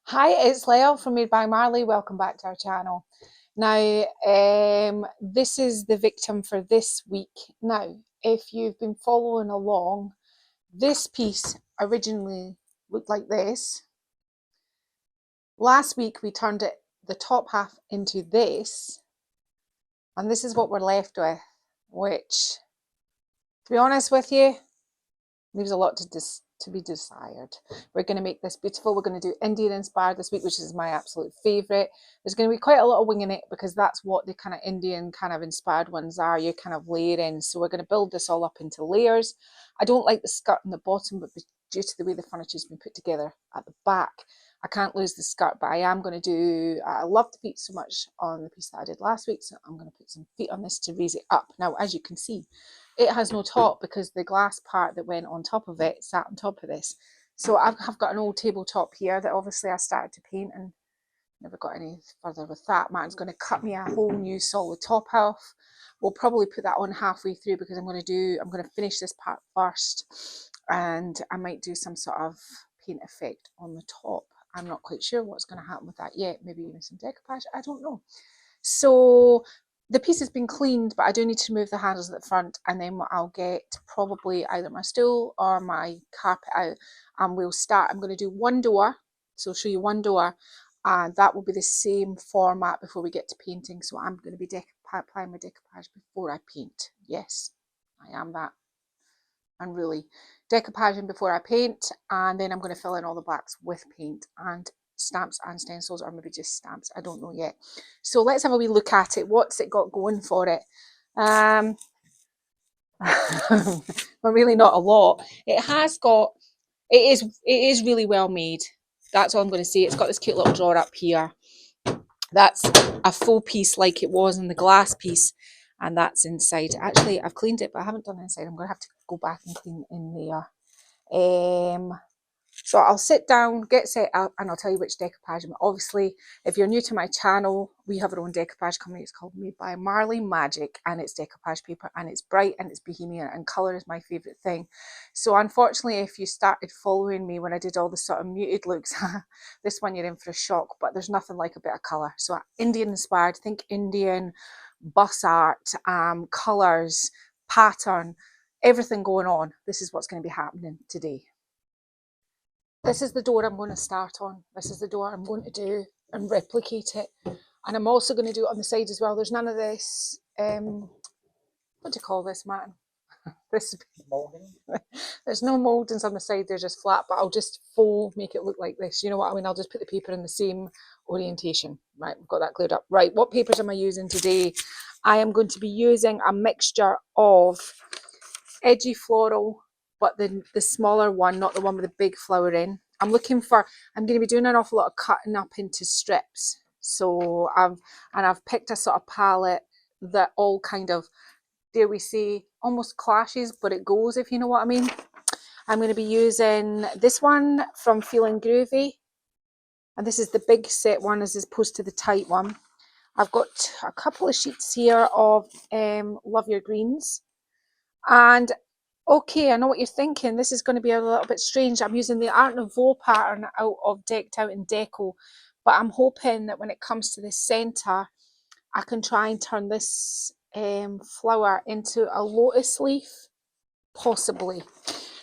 Hi, it's Lael from Made by Marley. Welcome back to our channel. Now, this is the victim for this week. Now, if you've been following along, this piece originally looked like this. Last week we turned it, the top half, into this, and this is what we're left with, which, to be honest with you, leaves a lot to be desired. We're going to make this beautiful. We're going to do Indian inspired this week, which is my absolute favourite. There's going to be quite a lot of winging it because that's what the kind of Indian kind of inspired ones are. You're kind of layering. So we're going to build this all up into layers. I don't like the skirt on the bottom, but due to the way the furniture's been put together at the back, I can't lose the skirt, but I am going to do, I love the feet so much on the piece that I did last week, so I'm going to put some feet on this to raise it up. Now, as you can see, it has no top because the glass part that went on top of it sat on top of this. So I've got an old tabletop here that obviously I started to paint and never got any further with that. Martin's going to cut me a whole new solid top off. We'll probably put that on halfway through because I'm going to finish this part first, and I might do some sort of paint effect on the top. I'm not quite sure what's going to happen with that yet. Maybe even some decoupage. I don't know. So the piece has been cleaned, but I do need to remove the handles at the front, and then I'll get probably either my stool or my carpet out, and we'll start. I'm going to do one door, so I'll show you one door, and that will be the same format before we get to painting. So I'm going to be applying my decoupage before I paint. Yes, I am that unruly. Decoupaging before I paint, and then I'm going to fill in all the blacks with paint and stamps and stencils, or maybe just stamps. I don't know yet. So let's have a wee look at it. What's it got going for it? Well, really not a lot. It has got, it is really well made. That's all I'm going to say. It's got this cute little drawer up here. That's a full piece like it was in the glass piece, and that's inside. Actually, I've cleaned it, but I haven't done inside. I'm going to have to go back and clean in there. So I'll sit down, get set up, and I'll tell you which decoupage. Obviously, if you're new to my channel, we have our own decoupage company. It's called Made by Marley Magic, and it's decoupage paper, and it's bright and it's bohemian, and colour is my favourite thing. So unfortunately, if you started following me when I did all the sort of muted looks, this one you're in for a shock, but there's nothing like a bit of colour. So Indian inspired, think Indian, bus art, colours, pattern, everything going on. This is what's going to be happening today. This is the door I'm going to start on. This is the door I'm going to do and replicate it. And I'm also going to do it on the side as well. There's none of this, what do you call this, Martin? This moulding. There's no mouldings on the side, they're just flat, but I'll just make it look like this. You know what I mean? I'll just put the paper in the same orientation. Right, we've got that cleared up. Right, what papers am I using today? I am going to be using a mixture of edgy floral, but the smaller one, not the one with the big flower in. I'm going to be doing an awful lot of cutting up into strips. So I've picked a sort of palette that all kind of, dare we say, almost clashes, but it goes, if you know what I mean. I'm going to be using this one from Feeling Groovy, and this is the big set one as opposed to the tight one. I've got a couple of sheets here of Love Your Greens, and okay, I know what you're thinking. This is going to be a little bit strange. I'm using the Art Nouveau pattern out of Decked Out in Deco, but I'm hoping that when it comes to the centre, I can try and turn this flower into a lotus leaf, possibly.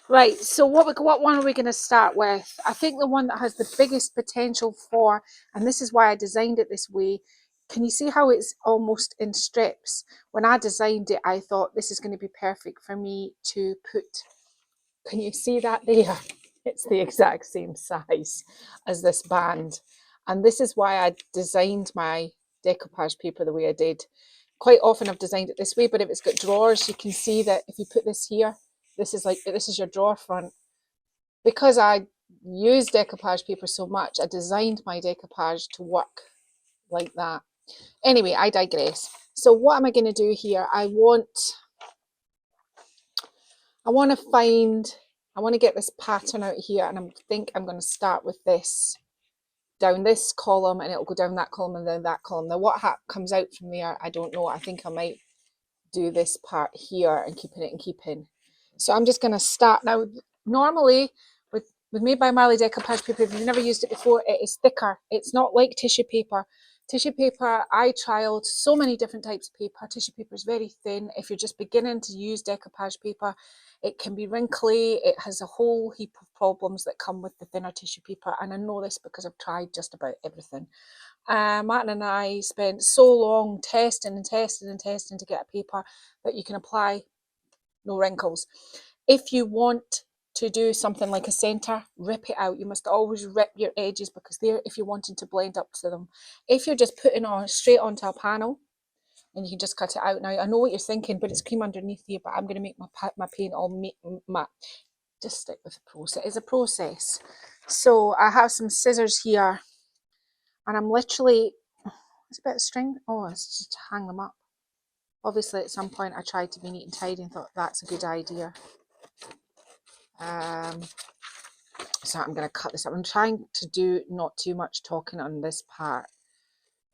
Right, so what one are we going to start with? I think the one that has the biggest potential for, and this is why I designed it this way, can you see how it's almost in strips? When I designed it, I thought this is going to be perfect for me to put. Can you see that there? It's the exact same size as this band. And this is why I designed my decoupage paper the way I did. Quite often I've designed it this way, but if it's got drawers, you can see that if you put this here, this is your drawer front. Because I use decoupage paper so much, I designed my decoupage to work like that. Anyway, I digress. So what am I going to do here? I want to get this pattern out here, and I think I'm going to start with this down this column, and it'll go down that column and then that column. Now what comes out from there, I don't know. I think I might do this part here and keeping it in keeping. So I'm just going to start now. Normally with with Made by Marley decoupage paper, if you've never used it before, it is thicker. It's not like tissue paper. Tissue paper, I trialed so many different types of paper. Tissue paper is very thin. If you're just beginning to use decoupage paper, it can be wrinkly. It has a whole heap of problems that come with the thinner tissue paper. And I know this because I've tried just about everything. Martin and I spent so long testing and testing and testing to get a paper that you can apply no wrinkles. If you want to do something like a centre, rip it out. You must always rip your edges because they're if you're wanting to blend up to them. If you're just putting on straight onto a panel, and you can just cut it out. Now, I know what you're thinking, but it's cream underneath here, but I'm going to make my paint all matte. Just stick with the process. It's a process. So I have some scissors here, and I'm literally, it's a bit of string. Oh, it's just to hang them up. Obviously, at some point, I tried to be neat and tidy and thought that's a good idea. So I'm going to cut this up. I'm trying to do not too much talking on this part.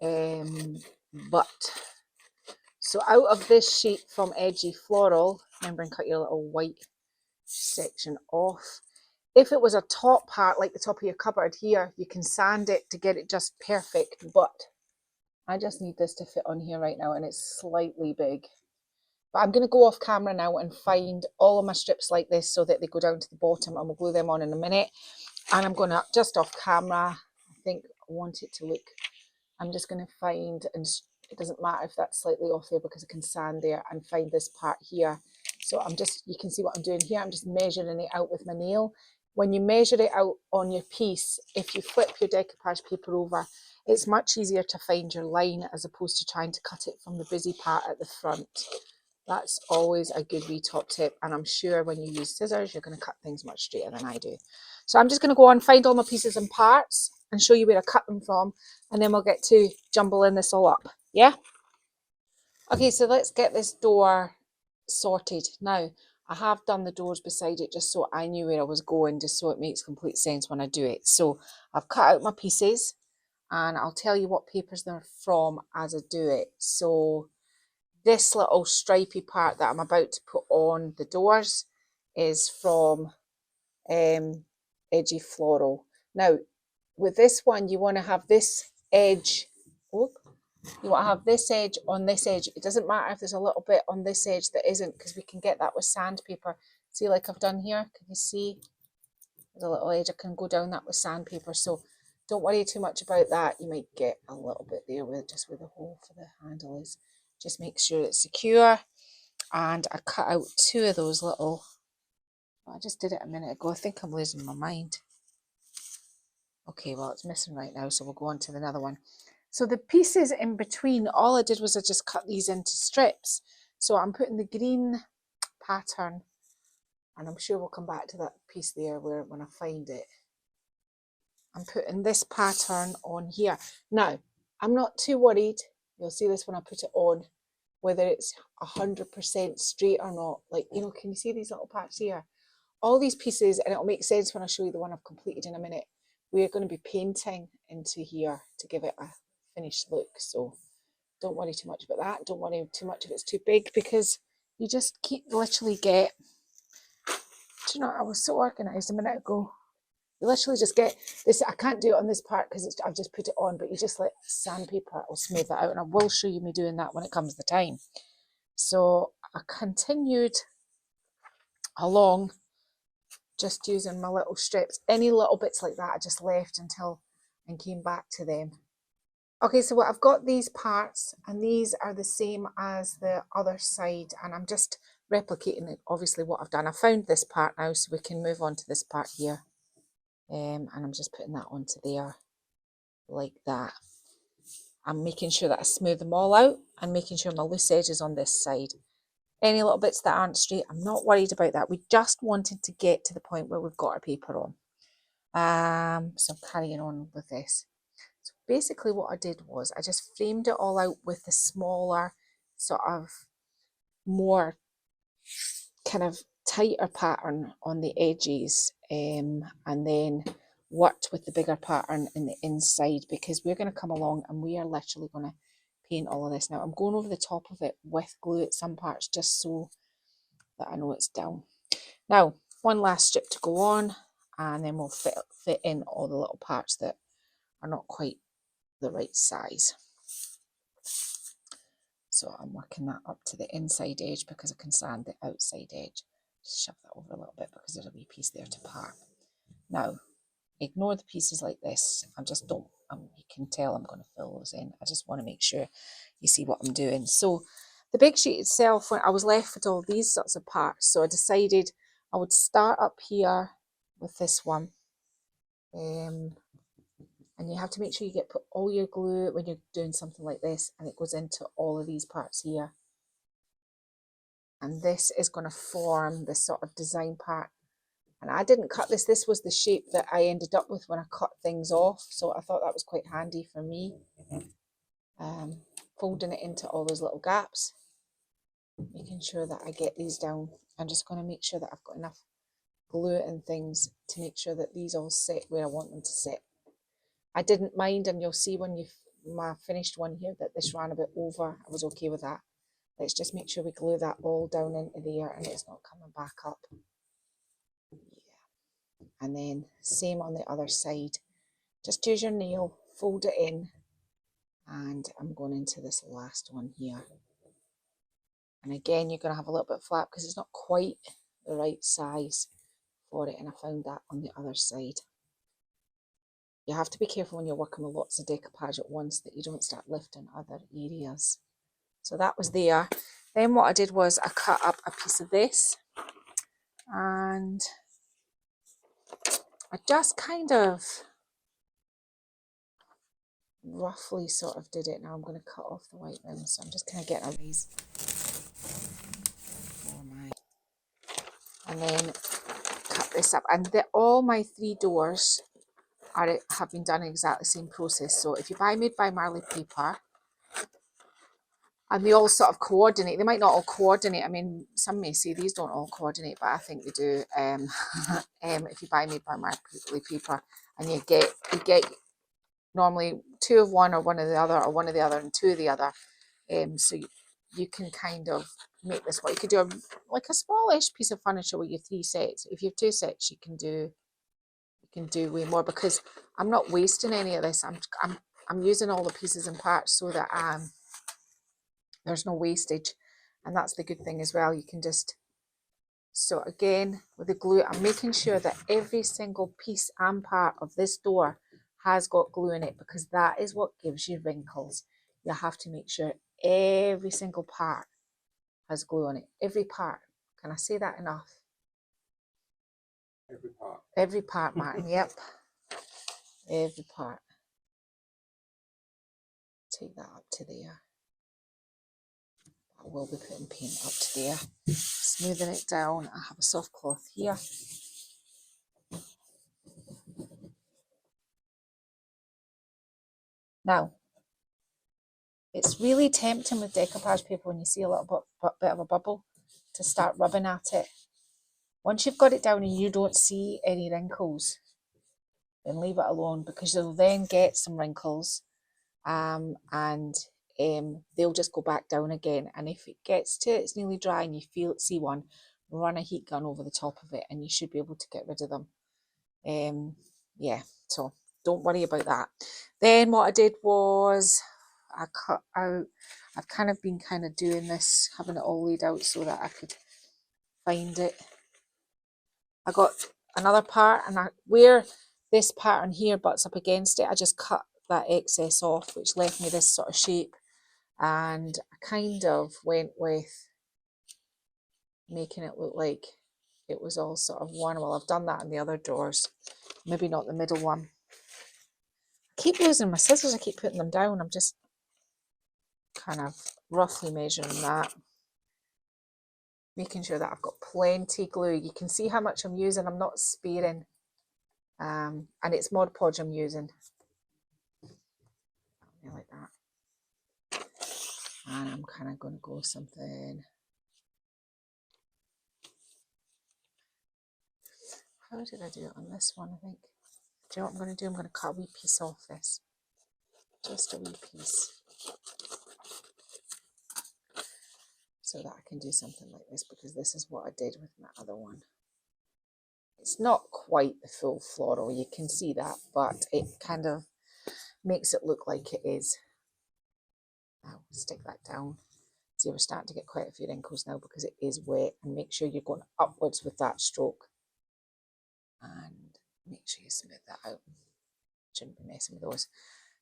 But, so out of this sheet from Edgy Floral, remember and cut your little white section off. If it was a top part, like the top of your cupboard here, you can sand it to get it just perfect. But I just need this to fit on here right now, and it's slightly big. But I'm going to go off camera now and find all of my strips like this so that they go down to the bottom, and we'll glue them on in a minute. And I'm going to, just off camera, I think I want it to look, I'm just going to find, and it doesn't matter if that's slightly off there because I can sand there, and find this part here. So I'm just, you can see what I'm doing here. I'm just measuring it out with my nail. When you measure it out on your piece, if you flip your decoupage paper over, it's much easier to find your line as opposed to trying to cut it from the busy part at the front. That's always a good wee top tip, and I'm sure when you use scissors you're going to cut things much straighter than I do. So I'm just going to go on, find all my pieces and parts and show you where I cut them from, and then we'll get to jumbling this all up. Yeah? Okay, so let's get this door sorted. Now, I have done the doors beside it just so I knew where I was going, just so it makes complete sense when I do it. So I've cut out my pieces, and I'll tell you what papers they're from as I do it. So this little stripy part that I'm about to put on the doors is from Edgy Floral. Now, with this one, you want to have this edge, you want to have this edge on this edge. It doesn't matter if there's a little bit on this edge that isn't, because we can get that with sandpaper. See, like I've done here, can you see? There's a little edge, I can go down that with sandpaper. So don't worry too much about that. You might get a little bit there with just where the hole for the handle is. Just make sure it's secure. And I cut out two of those little, I just did it a minute ago. I think I'm losing my mind. Okay, well, it's missing right now, so we'll go on to another one. So the pieces in between, all I did was I just cut these into strips. So I'm putting the green pattern, and I'm sure we'll come back to that piece there when I find it. I'm putting this pattern on here. Now, I'm not too worried. You'll see this when I put it on, whether it's 100% straight or not. Like, you know, can you see these little parts here? All these pieces, and it'll make sense when I show you the one I've completed in a minute, we're going to be painting into here to give it a finished look. So don't worry too much about that. Don't worry too much if it's too big, because you just literally get, do you know, I was so organised a minute ago. You literally just get this. I can't do it on this part because I've just put it on, but you just let sandpaper, will smooth that out, and I will show you me doing that when it comes the time. So I continued along, just using my little strips. Any little bits like that I just left until and came back to them. Okay, so I've got these parts, and these are the same as the other side, and I'm just replicating it, obviously, what I've done. I found this part now, so we can move on to this part here. And I'm just putting that onto there like that. I'm making sure that I smooth them all out and making sure my loose edge is on this side. Any little bits that aren't straight, I'm not worried about that. We just wanted to get to the point where we've got our paper on. So I'm carrying on with this. So basically what I did was I just framed it all out with the smaller, sort of more kind of tighter pattern on the edges, and then worked with the bigger pattern in the inside, because we're going to come along and we are literally going to paint all of this. Now I'm going over the top of it with glue at some parts just so that I know it's down. Now, one last strip to go on, and then we'll fit in all the little parts that are not quite the right size. So I'm working that up to the inside edge because I can sand the outside edge. Just shove that over a little bit because there's a wee piece there to part. Now, ignore the pieces like this. You can tell I'm going to fill those in. I just want to make sure you see what I'm doing. So the big sheet itself, when I was left with all these sorts of parts, so I decided I would start up here with this one. And you have to make sure you put all your glue when you're doing something like this, and it goes into all of these parts here. And this is going to form this sort of design part. And I didn't cut this. This was the shape that I ended up with when I cut things off. So I thought that was quite handy for me. Folding it into all those little gaps. Making sure that I get these down. I'm just going to make sure that I've got enough glue and things to make sure that these all sit where I want them to sit. I didn't mind, and you'll see when my finished one here that this ran a bit over. I was okay with that. Let's just make sure we glue that all down into there and it's not coming back up. Yeah. And then same on the other side. Just use your nail, fold it in, and I'm going into this last one here. And again, you're going to have a little bit of flap because it's not quite the right size for it, and I found that on the other side. You have to be careful when you're working with lots of decoupage at once that you don't start lifting other areas. So that was there. Then what I did was I cut up a piece of this, and I just kind of roughly sort of did it. Now I'm going to cut off the white rims, so I'm just kind of getting a raise for my, and then cut this up. And all my 3 doors have been done in exactly the same process. So if you buy Made by Marley paper, and they all sort of coordinate. They might not all coordinate. I mean, some may say these don't all coordinate, but I think they do. If you buy Made by Marley paper, and you get normally 2 of one or 1 of the other, or 1 of the other and 2 of the other. So you can kind of make this what you could do like a smallish piece of furniture with your 3 sets. If you have 2 sets, you can do way more, because I'm not wasting any of this. I'm using all the pieces and parts so that there's no wastage, and that's the good thing as well. You can just, so again with the glue, I'm making sure that every single piece and part of this door has got glue in it, because that is what gives you wrinkles. You have to make sure every single part has glue on it. Every part. Can I say that enough? Every part. Every part, Martin. Yep. Every part. Take that up to there. I will be putting paint up to there. Smoothing it down. I have a soft cloth here. Now, it's really tempting with decoupage paper when you see a little bit of a bubble to start rubbing at it. Once you've got it down and you don't see any wrinkles, then leave it alone, because you'll then get some wrinkles, and they'll just go back down again. And if it gets to it's nearly dry and you see one, run a heat gun over the top of it and you should be able to get rid of them. Yeah, so don't worry about that. Then what I did was I cut out, I've kind of been doing this, having it all laid out so that I could find it. I got another part, and where this pattern here butts up against it, I just cut that excess off, which left me this sort of shape. And I kind of went with making it look like it was all sort of one. Well, I've done that in the other drawers, maybe not the middle one. I keep losing my scissors, I keep putting them down. I'm just kind of roughly measuring that, making sure that I've got plenty glue. You can see how much I'm using. I'm not sparing, and it's Mod Podge I'm using. Like that. And I'm kind of going to go something. How did I do it on this one? I think. Do you know what I'm going to do? I'm going to cut a wee piece off this. Just a wee piece. So that I can do something like this, because this is what I did with my other one. It's not quite the full floral, you can see that, but it kind of makes it look like it is. I'll stick that down. See, we're starting to get quite a few wrinkles now because it is wet, and make sure you're going upwards with that stroke. And make sure you smooth that out. Shouldn't be messing with those.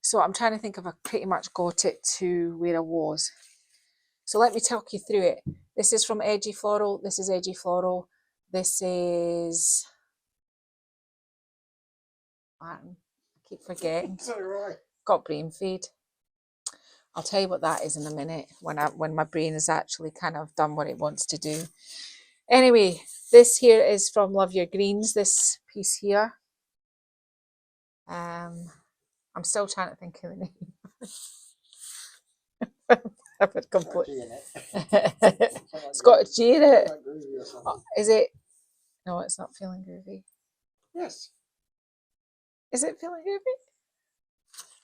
So I'm trying to think if I pretty much got it to where I was. So let me talk you through it. This is from Edgy Floral. This is Edgy Floral. This is... Martin, I keep forgetting. Right. Got brain feed. I'll tell you what that is in a minute when my brain has actually kind of done what it wants to do. Anyway, this here is from Love Your Greens, this piece here. I'm still trying to think of the name. I've completely... It's got a G in it. Is it? No, it's not Feeling Groovy. Yes. Is it Feeling Groovy?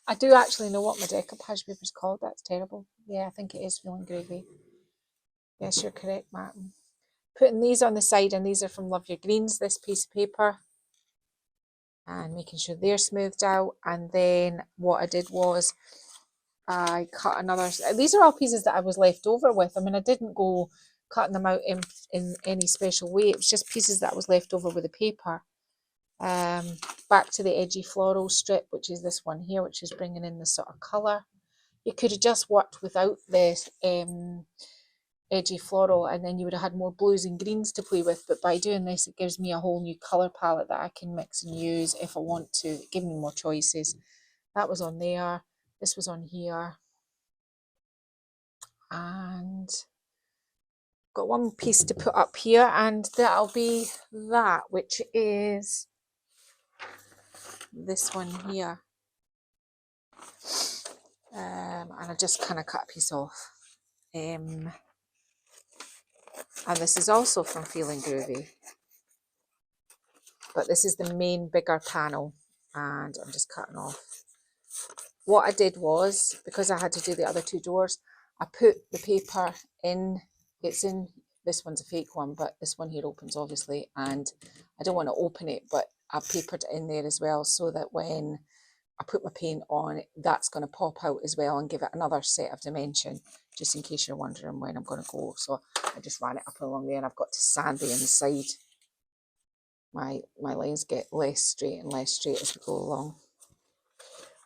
I do actually know what my decoupage paper is called. That's terrible. Yeah, I think it is Feeling Groovy. Yes, you're correct, Martin. Putting these on the side, and these are from Love Your Greens, this piece of paper. And making sure they're smoothed out. And then what I did was I cut another... These are all pieces that I was left over with. I mean, I didn't go cutting them out in any special way. It was just pieces that I was left over with the paper. Back to the Edgy Floral strip, which is this one here, which is bringing in the sort of colour. You could have just worked without this Edgy Floral, and then you would have had more blues and greens to play with, but by doing this it gives me a whole new colour palette that I can mix and use if I want to. Give me more choices. That was on there, this was on here, and got one piece to put up here, and that'll be that, which is this one here. And I just kind of cut a piece off. And this is also from Feeling Groovy, but this is the main bigger panel, and I'm just cutting off. What I did was, because I had to do the other two doors, I put the paper in. It's in, this one's a fake one, but this one here opens obviously, and I don't want to open it, but I papered it in there as well, so that when I put my paint on, that's going to pop out as well and give it another set of dimension, just in case you're wondering when I'm going to go. So I just ran it up along there, and I've got to sand the inside. My lines get less straight and less straight as we go along.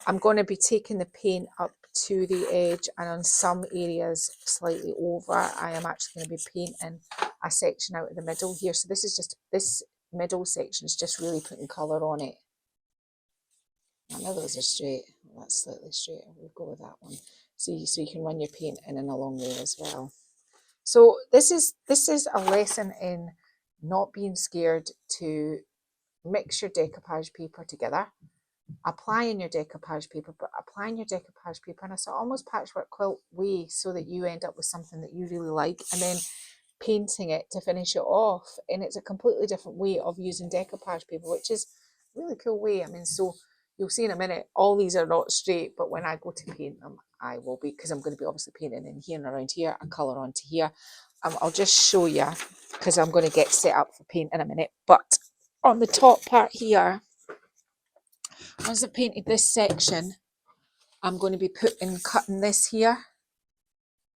I'm going to be taking the paint up to the edge, and on some areas slightly over. I am actually going to be painting a section out of the middle here. So this is just, this middle section is just really putting colour on it. I know those are straight. Well, that's slightly straight. We'll go with that one. So you can run your paint in and along there as well. So this is a lesson in not being scared to mix your decoupage paper together, applying your decoupage paper, but applying your decoupage paper in a sort of almost patchwork quilt way, so that you end up with something that you really like, and then painting it to finish it off. And it's a completely different way of using decoupage paper, which is a really cool way. I mean, so you'll see in a minute, all these are not straight, but when I go to paint them, I will be, because I'm going to be obviously painting in here and around here, a colour onto here. I'll just show you, because I'm going to get set up for paint in a minute. But on the top part here, once I've painted this section, I'm going to be cutting this here,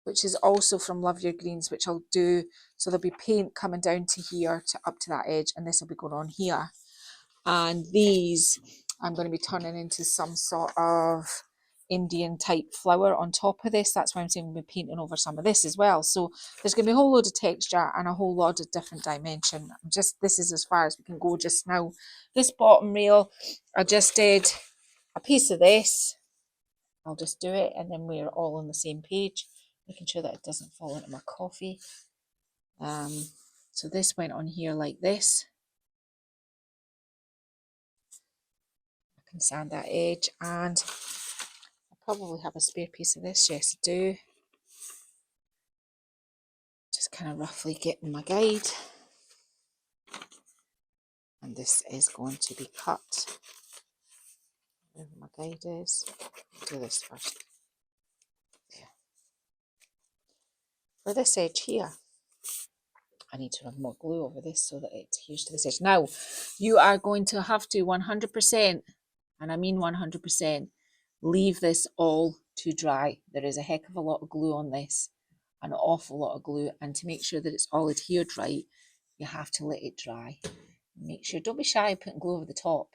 which is also from Love Your Greens, which I'll do. So there'll be paint coming down to here, to up to that edge, and this will be going on here. And these I'm going to be turning into some sort of Indian type flower on top of this. That's why I'm saying we'll be painting over some of this as well. So there's going to be a whole load of texture and a whole lot of different dimension. This is as far as we can go just now. This bottom rail, I just did a piece of this. I'll just do it, and then we're all on the same page, making sure that it doesn't fall into my coffee. So this went on here like this. I can sand that edge, and I probably have a spare piece of this. Yes, I do. Just kind of roughly getting my guide. And this is going to be cut. Wherever my guide is. I'll do this first. There. For this edge here, I need to run more glue over this so that it adheres to this edge. Now, you are going to have to 100%, and I mean 100%, leave this all to dry. There is a heck of a lot of glue on this, an awful lot of glue, and to make sure that it's all adhered right, you have to let it dry. Make sure, don't be shy putting glue over the top.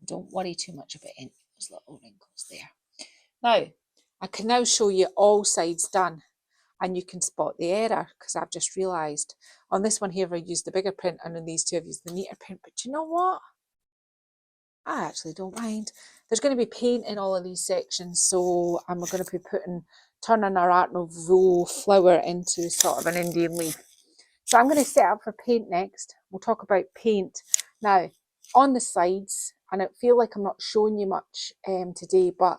Don't worry too much about any of those little wrinkles there. Now, I can now show you all sides done, and you can spot the error because I've just realised on this one here I used the bigger print and on these two I've used the neater print. But you know what? I actually don't mind. There's going to be paint in all of these sections, so I'm going to be turning our Art Nouveau flower into sort of an Indian leaf. So I'm going to set up for paint next. We'll talk about paint. Now, on the sides, and I feel like I'm not showing you much today, but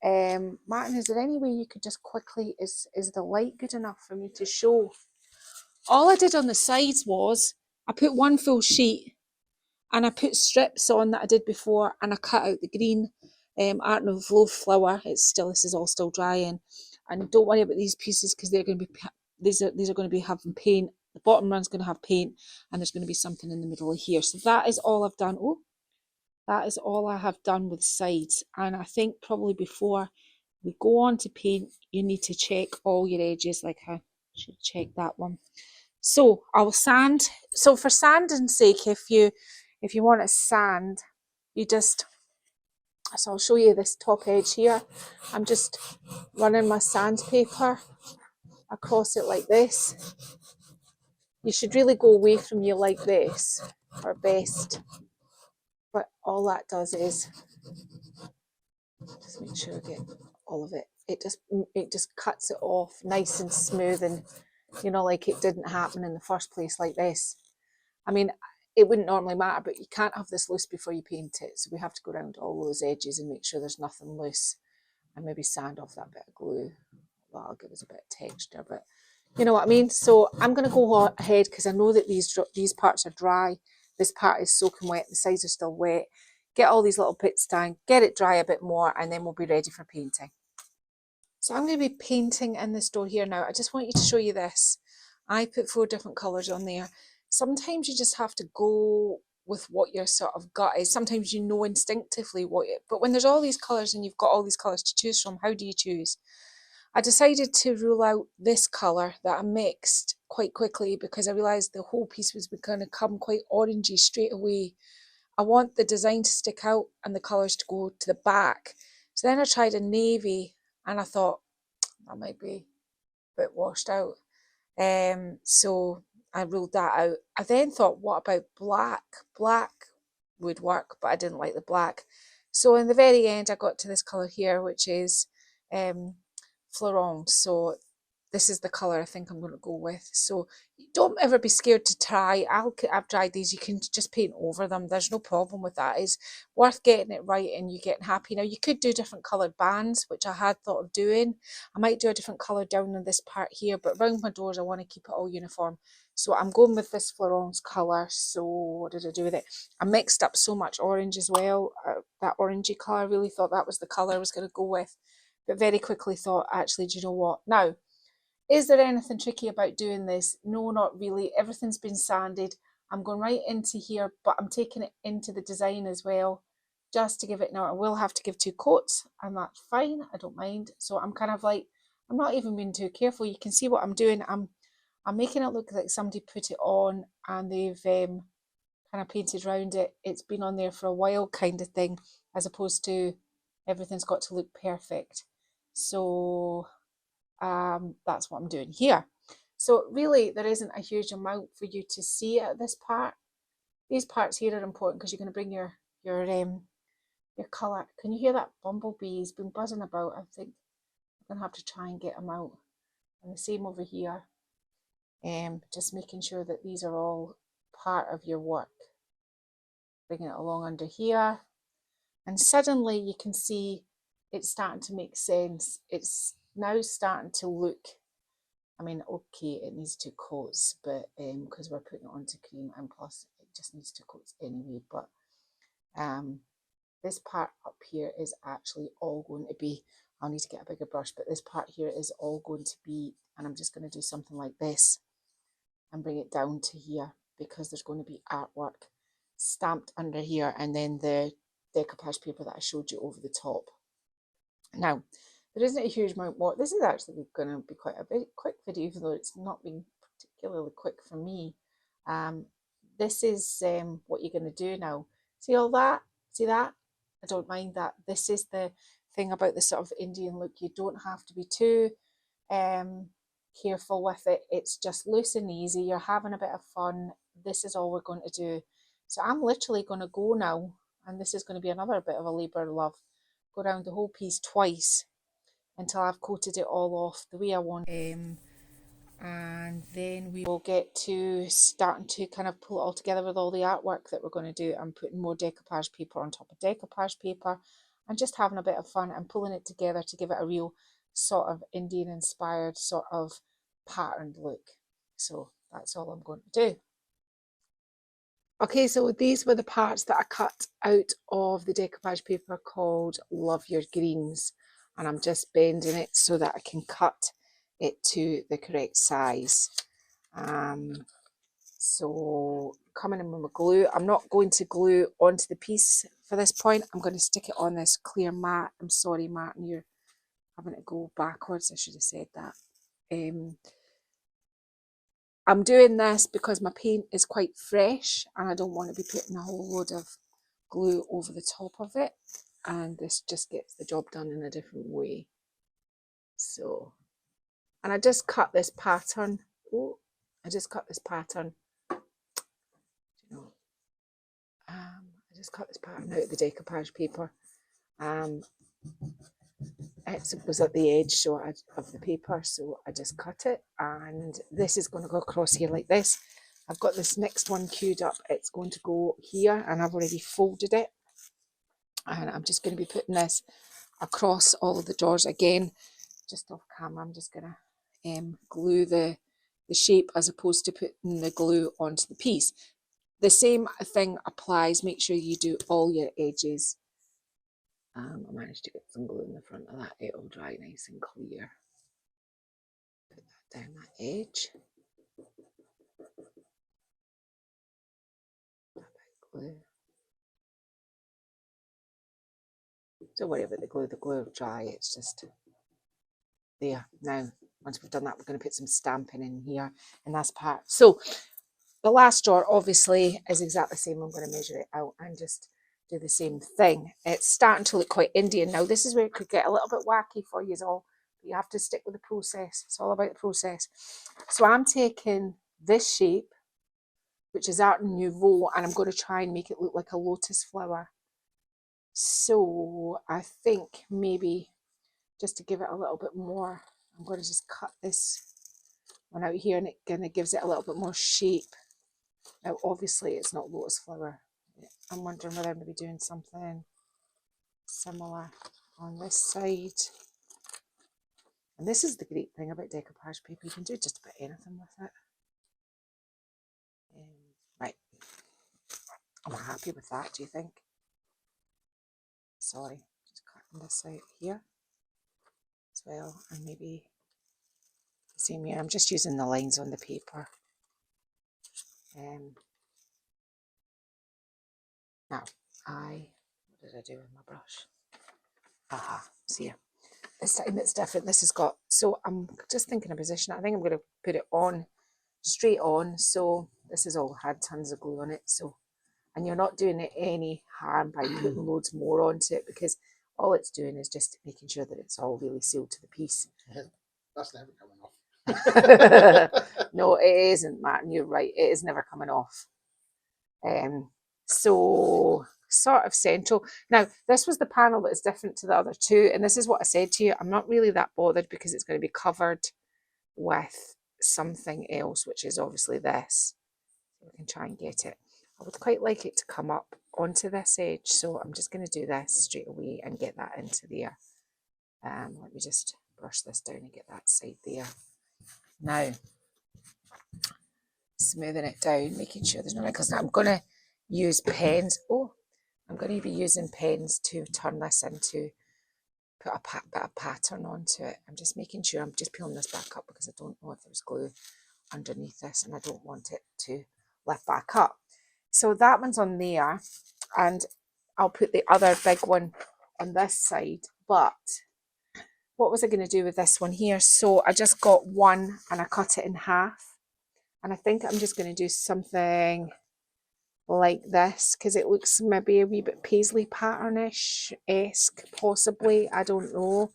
Martin, is there any way you could just quickly, is the light good enough for me to show? All I did on the sides was I put one full sheet and I put strips on that I did before, and I cut out the green Art Nouveau flower. This is all still drying, and don't worry about these pieces because they're going to be these are going to be having paint. The bottom run's going to have paint, and there's going to be something in the middle of here. So that is all I've done. Oh, that is all I have done with sides. And I think probably before we go on to paint, you need to check all your edges. Like I should check that one. So I will sand. So for sanding's sake, if you want to sand, you just, so I'll show you this top edge here. I'm just running my sandpaper across it like this. You should really go away from you like this, or best. But all that does is just make sure I get all of it. It just cuts it off nice and smooth, and you know, like it didn't happen in the first place like this. I mean, it wouldn't normally matter, but you can't have this loose before you paint it. So we have to go around all those edges and make sure there's nothing loose, and maybe sand off that bit of glue. That'll give us a bit of texture, but you know what I mean? So I'm going to go ahead because I know that these parts are dry. This part is soaking wet. The sides are still wet. Get all these little bits down, get it dry a bit more, and then we'll be ready for painting. So I'm going to be painting in this door here now. I just want you to show you this. I put 4 different colours on there. Sometimes you just have to go with what your sort of gut is. Sometimes you know instinctively but when there's all these colours and you've got all these colours to choose from, how do you choose? I decided to rule out this colour that I mixed quite quickly because I realised the whole piece was going to come quite orangey straight away. I want the design to stick out and the colours to go to the back. So then I tried a navy and I thought that might be a bit washed out. So I ruled that out. I then thought, what about black? Black would work, but I didn't like the black. So in the very end, I got to this colour here, which is Florence. So this is the colour I think I'm going to go with. So don't ever be scared to try. I've tried these. You can just paint over them. There's no problem with that. It's worth getting it right and you getting happy. Now you could do different coloured bands, which I had thought of doing. I might do a different colour down in this part here, but around my doors I want to keep it all uniform. So I'm going with this Florence colour. So what did I do with it? I mixed up so much orange as well. That orangey colour, I really thought that was the colour I was going to go with. But very quickly thought, actually, do you know what? Now, is there anything tricky about doing this? No, not really. Everything's been sanded. I'm going right into here, but I'm taking it into the design as well, just to give it. Now, I will have to give 2 coats, and that's fine. I don't mind. So I'm kind of like, I'm not even being too careful. You can see what I'm doing. I'm making it look like somebody put it on and they've kind of painted around it. It's been on there for a while kind of thing, as opposed to everything's got to look perfect. So that's what I'm doing here. So really there isn't a huge amount for you to see at this part. These parts here are important because you're going to bring your colour. Can you hear that bumblebee? He's been buzzing about. I think I'm going to have to try and get him out. And the same over here. Just making sure that these are all part of your work. Bringing it along under here. And suddenly you can see it's starting to make sense. It's now starting to look, I mean, okay, it needs 2 coats, but because we're putting it onto cream, and plus it just needs 2 coats anyway, but this part up here is actually all going to be, I'll need to get a bigger brush, but this part here is all going to be, and I'm just going to do something like this. and bring it down to here, because there's going to be artwork stamped under here, and then the decoupage paper that I showed you over the top. Now, there isn't a huge amount more. This is actually going to be quite a bit quick video, even though it's not been particularly quick for me. This is what you're going to do now. See all that? See that? I don't mind that. This is the thing about the sort of Indian look. You don't have to be too careful with it. It's just loose and easy. You're having a bit of fun. This is all we're going to do. So I'm literally going to go now, and this is going to be another bit of a labour of love. Go around the whole piece twice until I've coated it all off the way I want. And then we will get to starting to kind of pull it all together with all the artwork that we're going to do. I'm putting more decoupage paper on top of decoupage paper and just having a bit of fun and pulling it together to give it a real sort of Indian inspired sort of patterned look. So that's all I'm going to do. Okay, so these were the parts that I cut out of the decoupage paper called Love Your Greens, and I'm just bending it so that I can cut it to the correct size. So coming in with my glue, I'm not going to glue onto the piece for this point. I'm going to stick it on this clear mat. I'm sorry, Martin, you're having to go backwards. I should have said that. I'm doing this because my paint is quite fresh and I don't want to be putting a whole load of glue over the top of it, and this just gets the job done in a different way. So, and I just cut this pattern. I just cut this pattern out of the decoupage paper. It was at the edge of the paper, so I just cut it, and this is going to go across here like this. I've got this next one queued up. It's going to go here, and I've already folded it, and I'm just going to be putting this across all of the drawers again. Just off camera, I'm just going to glue the shape as opposed to putting the glue onto the piece. The same thing applies. Make sure you do all your edges. I managed to get some glue in the front of that. It'll dry nice and clear. Put that down that edge. Glue. Don't worry about the glue will dry. It's just there. Now, once we've done that, we're going to put some stamping in here, and that's part. So the last drawer obviously is exactly the same. I'm going to measure it out and just do the same thing. It's starting to look quite Indian now. This is where it could get a little bit wacky for you all, but you have to stick with the process. It's all about the process. So I'm taking this shape, which is Art Nouveau, and I'm going to try and make it look like a lotus flower. So I think maybe just to give it a little bit more, I'm going to just cut this one out here, and it kind of gives it a little bit more shape. Now obviously it's not lotus flower. I'm wondering whether I'm going to be doing something similar on this side. And this is the great thing about decoupage paper. You can do just about anything with it. Right. I'm happy with that, do you think? Sorry, just cutting this out here as well. And maybe the same here. I'm just using the lines on the paper. Now, what did I do with my brush? Aha, see ya. This time it's different. This has got, so I'm just thinking of position. I think I'm going to put it on, straight on. So this has all had tons of glue on it. So, and you're not doing it any harm by putting loads more onto it, because all it's doing is just making sure that it's all really sealed to the piece. That's never coming off. No, it isn't, Martin. You're right. It is never coming off. So sort of central. Now, this was the panel that is different to the other two, and this is what I said to you. I'm not really that bothered because it's going to be covered with something else, which is obviously this. We can try and get it. I would quite like it to come up onto this edge, so I'm just going to do this straight away and get that into there. Let me just brush this down and get that side there. Now, smoothing it down, making sure there's no wrinkles. Now I'm going to use pens. I'm going to be using pens to turn this into, put a bit of pattern onto it. I'm just making sure, I'm just peeling this back up because I don't know if there's glue underneath this, and I don't want it to lift back up. So that one's on there, and I'll put the other big one on this side. But what was I going to do with this one here? So I just got one and I cut it in half, and I think I'm just going to do something like this because it looks maybe a wee bit paisley patternish-esque, possibly. I don't know.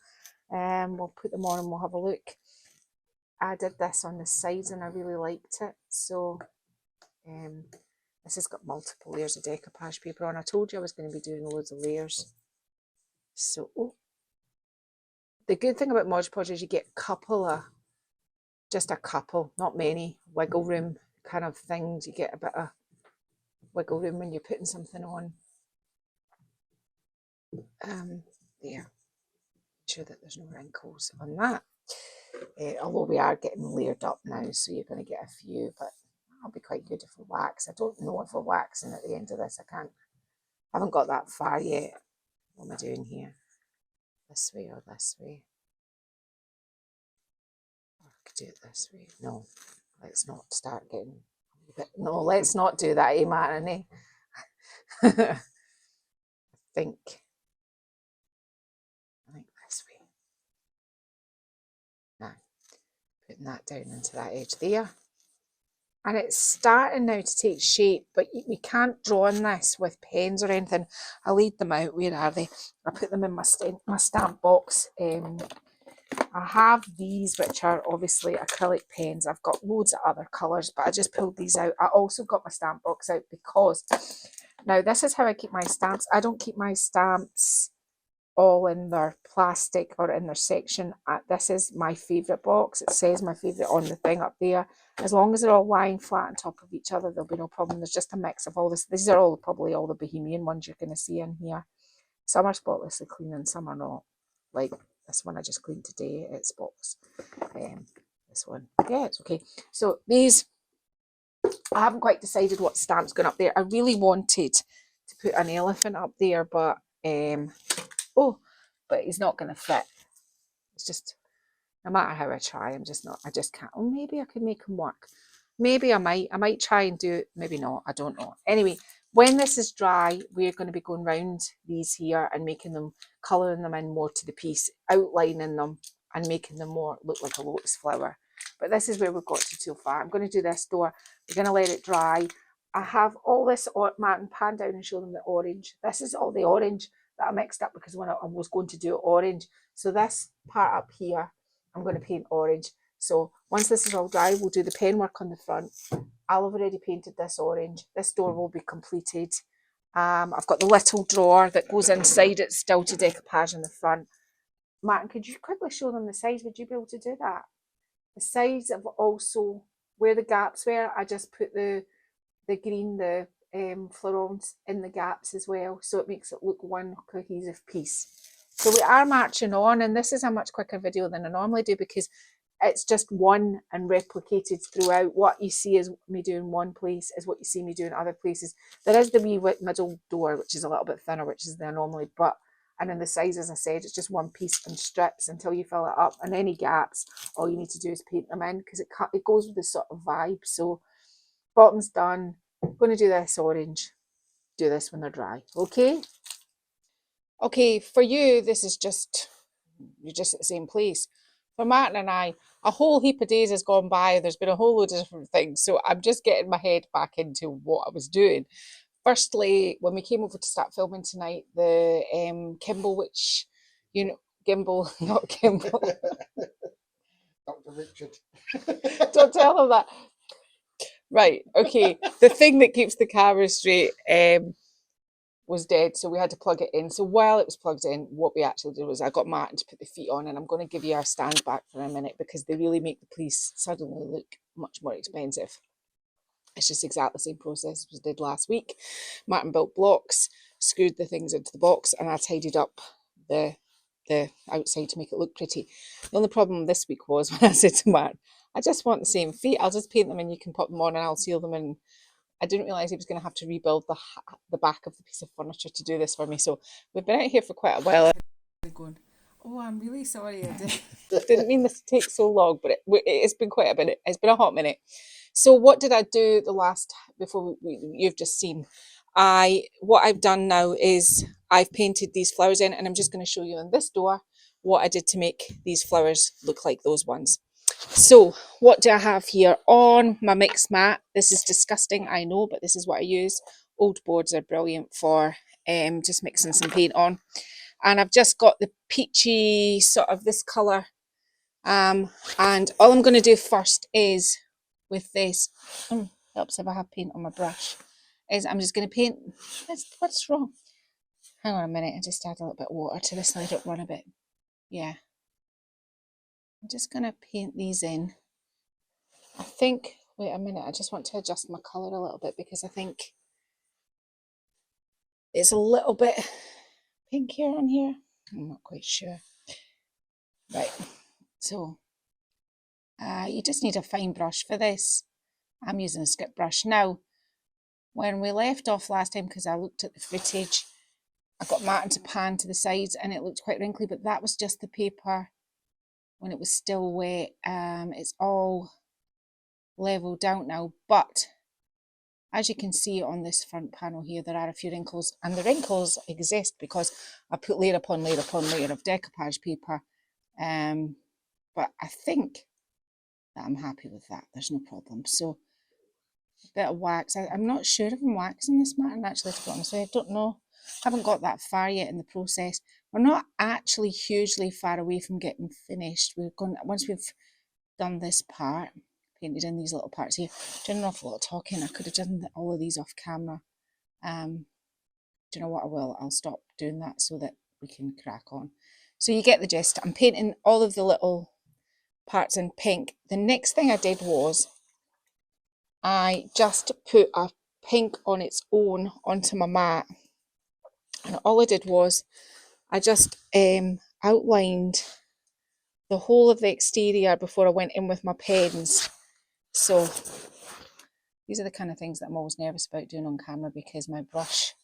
We'll put them on and we'll have a look. I did this on the sides and I really liked it. So this has got multiple layers of decoupage paper on. I told you I was going to be doing loads of layers. So the good thing about Mod Podge is you get just a couple, not many, wiggle room kind of things. You get a bit of wiggle room when you're putting something on. There. Make sure that there's no wrinkles on that. Although we are getting layered up now, so you're going to get a few, but that'll be quite good if we wax. I don't know if we're waxing at the end of this. I haven't got that far yet. What am I doing here? This way or this way? Or I could do it this way. No, let's not start getting a bit. No, let's not do that, eh, Martin? I think this way. Now, putting that down into that edge there. And it's starting now to take shape, but we can't draw on this with pens or anything. I laid them out. Where are they? I put them in my stamp box. I have these, which are obviously acrylic pens. I've got loads of other colours, but I just pulled these out. I also got my stamp box out because now this is how I keep my stamps. I don't keep my stamps all in their plastic or in their section. This is my favourite box. It says my favourite on the thing up there. As long as they're all lying flat on top of each other, there'll be no problem. There's just a mix of all this. These are all probably all the Bohemian ones you're going to see in here. Some are spotlessly clean and some are not. Like this one I just cleaned today, it's spotless. This one, yeah, it's okay. So these, I haven't quite decided what stamp's going up there. I really wanted to put an elephant up there, but but he's not going to fit. It's just, no matter how I try, I just can't. Oh, maybe I could make him work. Maybe I might try and do it, maybe not, I don't know. Anyway, when this is dry, we're going to be going round these here and making them, colouring them in more to the piece, outlining them and making them more look like a lotus flower. But this is where we've got to so far. I'm going to do this door. We're going to let it dry. I have all this, Martin, pan down and show them the orange. This is all the orange that I mixed up because when I was going to do it orange. So this part up here, I'm going to paint orange. So once this is all dry, we'll do the pen work on the front. I'll have already painted this orange. This door will be completed. I've got the little drawer that goes inside it, still to decoupage in the front. Martin, could you quickly show them the sides? Would you be able to do that? The sides have also, where the gaps were, I just put the green, the florons in the gaps as well, so it makes it look one cohesive piece. So we are marching on, and this is a much quicker video than I normally do because it's just one and replicated throughout. What you see is me doing one place is what you see me doing other places. There is the wee middle door, which is a little bit thinner, which is there normally, and then the size, as I said, it's just one piece in strips until you fill it up. And any gaps, all you need to do is paint them in because it goes with this sort of vibe. So bottom's done. I'm going to do this orange. Do this when they're dry. Okay? Okay, for you, this is just, you're just at the same place. For Martin and I, a whole heap of days has gone by. There's been a whole load of different things. So I'm just getting my head back into what I was doing. Firstly, when we came over to start filming tonight, the Kimball, which, you know, Gimbal, not Kimball. Dr. Richard. Don't tell them that. Right, okay. The thing that keeps the camera straight was dead, so we had to plug it in. So while it was plugged in, what we actually did was I got Martin to put the feet on, and I'm going to give you our stand back for a minute because they really make the police suddenly look much more expensive. It's just exactly the same process as we did last week. Martin built blocks, screwed the things into the box, and I tidied up the outside to make it look pretty. The only problem this week was when I said to Martin, I just want the same feet. I'll just paint them and you can put them on and I'll seal them in. I didn't realise he was going to have to rebuild the back of the piece of furniture to do this for me. So we've been out here for quite a while. Going, Oh, I'm really sorry. Didn't mean this to take so long, but it's been quite a minute. It's been a hot minute. So what did I do the last before you've just seen? What I've done now is I've painted these flowers in, and I'm just going to show you on this door what I did to make these flowers look like those ones. So what do I have here on my mix mat? This is disgusting, I know, but this is what I use. Old boards are brilliant for just mixing some paint on. And I've just got the peachy sort of this colour. And all I'm going to do first is with this, helps if I have paint on my brush, is I'm just going to paint, what's wrong? Hang on a minute, I just add a little bit of water to this, let it run a bit. Yeah. I'm just going to paint these in. I think, wait a minute, I just want to adjust my colour a little bit because I think it's a little bit pinkier on here. I'm not quite sure. Right, so you just need a fine brush for this. I'm using a script brush. Now, when we left off last time, because I looked at the footage, I got Martin to pan to the sides and it looked quite wrinkly, but that was just the paper when it was still wet. It's all leveled out now, but as you can see on this front panel here, there are a few wrinkles, and the wrinkles exist because I put layer upon layer upon layer of decoupage paper. But I think that I'm happy with that. There's no problem. So a bit of wax. I'm not sure if I'm waxing this mat, and actually, to be honest, I don't know. Haven't got that far yet in the process. We're not actually hugely far away from getting finished. We're going, once we've done this part, painted in these little parts here, doing an awful lot of talking. I could have done all of these off camera. Do you know what? I will. I'll stop doing that so that we can crack on. So you get the gist. I'm painting all of the little parts in pink. The next thing I did was I just put a pink on its own onto my mat. And all I did was I just outlined the whole of the exterior before I went in with my pens. So these are the kind of things that I'm always nervous about doing on camera because my brush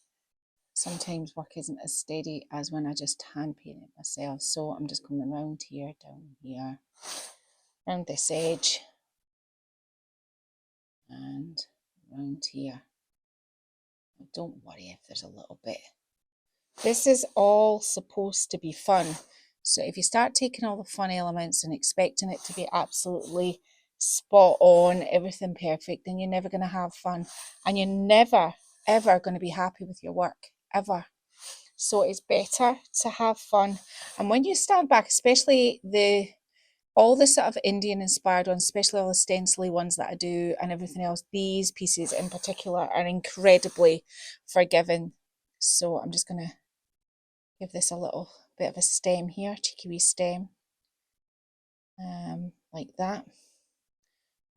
sometimes work isn't as steady as when I just hand paint it myself. So I'm just coming around here, down here, around this edge, and around here. Don't worry if there's a little bit. This is all supposed to be fun. So if you start taking all the fun elements and expecting it to be absolutely spot on, everything perfect, then you're never going to have fun. And you're never, ever going to be happy with your work, ever. So it's better to have fun. And when you stand back, especially all the sort of Indian inspired ones, especially all the stencily ones that I do and everything else, these pieces in particular are incredibly forgiving. So I'm just going to give this a little bit of a stem here, cheeky wee stem, like that.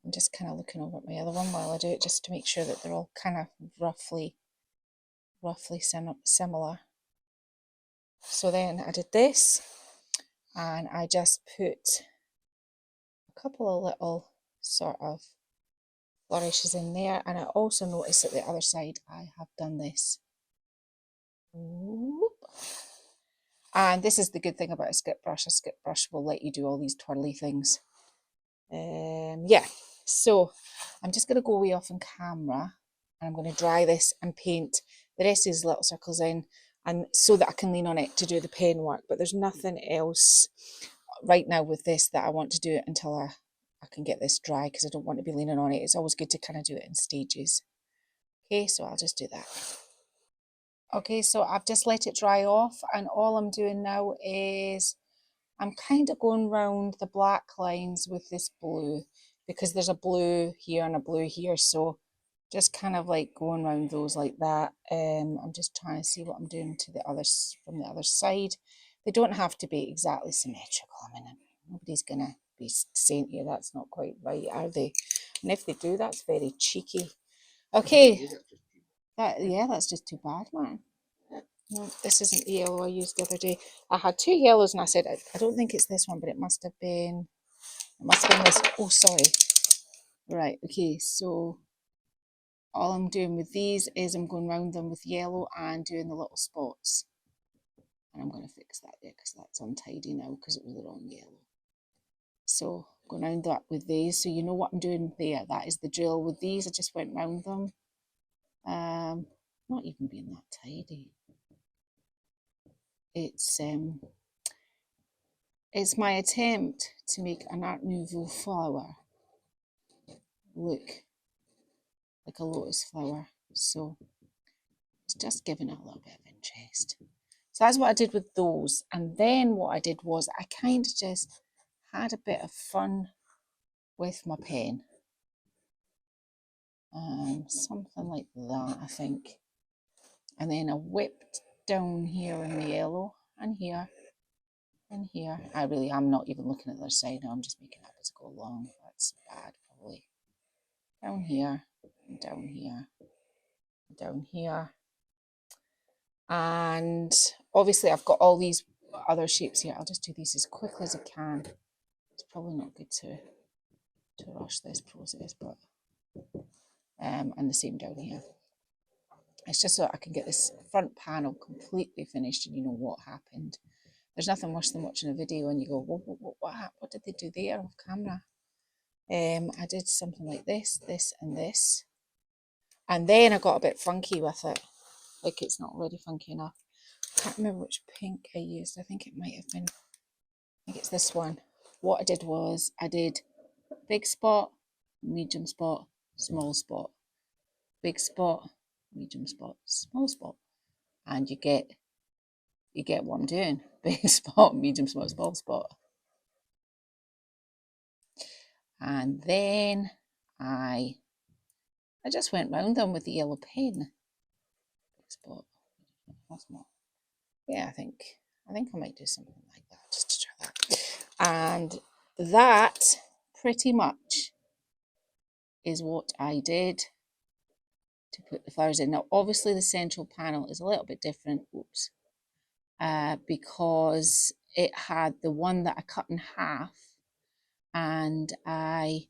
I'm just kind of looking over at my other one while I do it, just to make sure that they're all kind of roughly similar. So then I did this, and I just put a couple of little sort of flourishes in there, and I also noticed that the other side I have done this. And this is the good thing about a script brush. A script brush will let you do all these twirly things. Yeah, so I'm just going to go way off on camera, and I'm going to dry this and paint the rest of these little circles in, and so that I can lean on it to do the pen work. But there's nothing else right now with this that I want to do it until I can get this dry, because I don't want to be leaning on it. It's always good to kind of do it in stages. Okay, so I'll just do that. Okay, so I've just let it dry off, and all I'm doing now is I'm kind of going round the black lines with this blue, because there's a blue here and a blue here, so just kind of like going round those like that. I'm just trying to see what I'm doing to the others from the other side. They don't have to be exactly symmetrical. I mean, nobody's gonna be saying to you that's not quite right, are they? And if they do, that's very cheeky. Okay, that's just too bad, man. No, this isn't the yellow I used the other day. I had two yellows and I said, I don't think it's this one, but it must have been this. Oh, sorry. Right, okay, so all I'm doing with these is I'm going round them with yellow and doing the little spots. And I'm going to fix that there because that's untidy now because it was the wrong yellow. So I'm going round that with these. So you know what I'm doing there. That is the drill. With these, I just went round them. Not even being that tidy. It's my attempt to make an Art Nouveau flower look like a lotus flower. So it's just giving it a little bit of interest. So that's what I did with those. And then what I did was I kind of just had a bit of fun with my pen. Something like that, I think. And then I whipped down here in the yellow and here and here. I really am not even looking at the other side now. I'm just making it up as I go along. That's bad, probably. Down here, and down here, and down here. And obviously I've got all these other shapes here. I'll just do these as quickly as I can. It's probably not good to rush this process, but and the same down here. It's just so I can get this front panel completely finished and you know what happened. There's nothing worse than watching a video and you go, what did they do there off camera? I did something like this, this and this. And then I got a bit funky with it. Like it's not already funky enough. I can't remember which pink I used. I think it might have been, I think it's this one. What I did was I did big spot, medium spot, small spot. Big spot, medium spot, small spot. And you get what I'm doing. Big spot, medium spot, small spot. And then I just went round them with the yellow pen. Big spot, small. Yeah, I think I might do something like that just to try that. And that pretty much is what I did to put the flowers in. Now, obviously the central panel is a little bit different. Oops. Because it had the one that I cut in half and I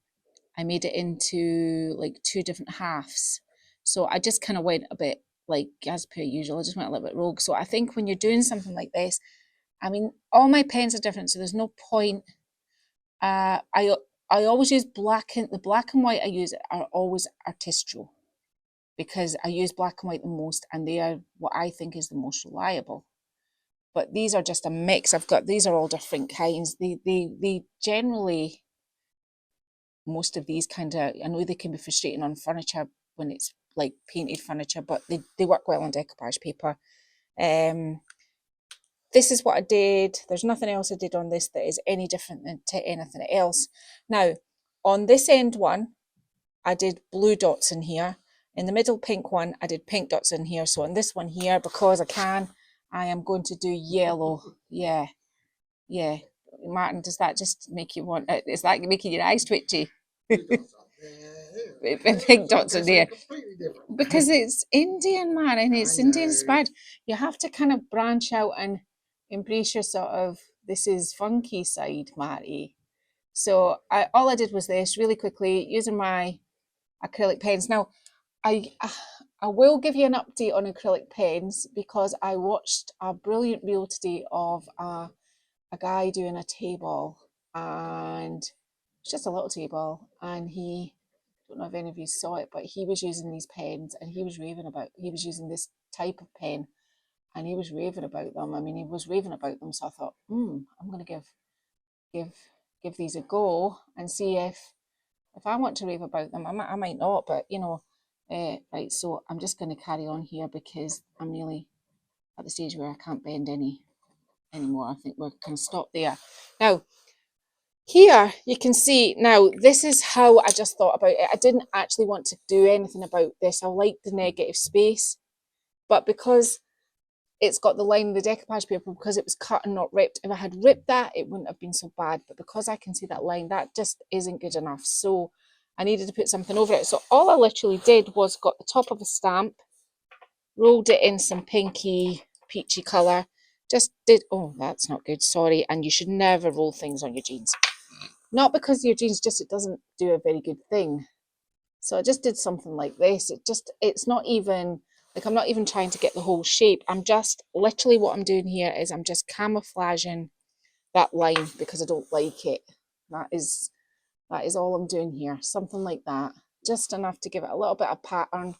made it into like 2 different halves. So I just kind of went a bit like as per usual. I just went a little bit rogue. So I think when you're doing something like this, I mean, all my pens are different, so there's no point. I always use the black and white I use are always Artistro because I use black and white the most and they are what I think is the most reliable. But these are just a mix. These are all different kinds. They generally, most of these kind of, I know they can be frustrating on furniture when it's like painted furniture, but they work well on decoupage paper. This is what I did. There's nothing else I did on this that is any different than to anything else. Now, on this end one, I did blue dots in here. In the middle pink one, I did pink dots in here. So on this one here, because I am going to do yellow. Yeah. Martin, does that just make you want, is that making your eyes twitchy? Pink dots in there. Because it's Indian, man, and it's Indian inspired. You have to kind of branch out and embrace your sort of, this is funky side, Marty. So all I did was this really quickly using my acrylic pens. Now, I will give you an update on acrylic pens because I watched a brilliant reel today of a guy doing a table, and it's just a little table, and I don't know if any of you saw it, but he was using these pens and he was using this type of pen and he was raving about them. I mean, he was raving about them, so I thought, I'm going to give these a go and see if I want to rave about them. I might not, but you know, right, so I'm just going to carry on here because I'm really at the stage where I can't bend anymore. I think we're going to stop there. Now, here you can see, now this is how I just thought about it. I didn't actually want to do anything about this. I like the negative space, but because it's got the line of the decoupage paper, because it was cut and not ripped, if I had ripped that, it wouldn't have been so bad. But because I can see that line, that just isn't good enough. So I needed to put something over it. So all I literally did was got the top of a stamp, rolled it in some pinky, peachy colour, oh, that's not good, sorry. And you should never roll things on your jeans. Not because your jeans, just it doesn't do a very good thing. So I just did something like this. It's not even Like I'm not even trying to get the whole shape. I'm just, literally what I'm doing here is I'm just camouflaging that line because I don't like it. That is all I'm doing here. Something like that. Just enough to give it a little bit of pattern,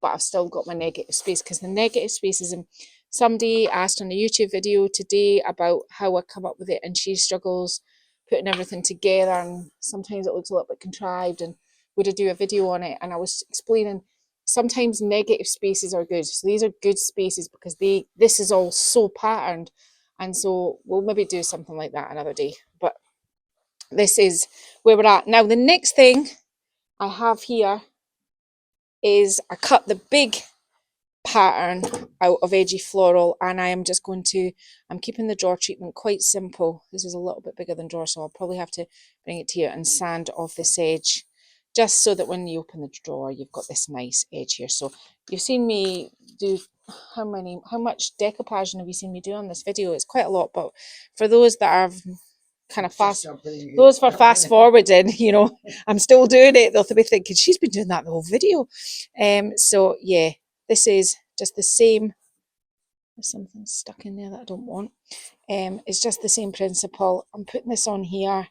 but I've still got my negative space, because the negative space is in, somebody asked on a YouTube video today about how I come up with it, and she struggles putting everything together, and sometimes it looks a little bit contrived, and would I do a video on it? And I was explaining sometimes negative spaces are good. So these are good spaces because this is all so patterned, and so we'll maybe do something like that another day. But this is where we're at. Now the next thing I have here is I cut the big pattern out of Edgy Floral, and I am just going to, I'm keeping the drawer treatment quite simple. This is a little bit bigger than drawer, so I'll probably have to bring it here and sand off this edge, just so that when you open the drawer you've got this nice edge here. So you've seen me do, how much decoupage have you seen me do on this video? It's quite a lot, but for those that are kind of fast, those for fast forwarding, you know, I'm still doing it, they'll be thinking she's been doing that the whole video. So yeah, this is just the same. There's something stuck in there that I don't want. It's just the same principle. I'm putting this on here,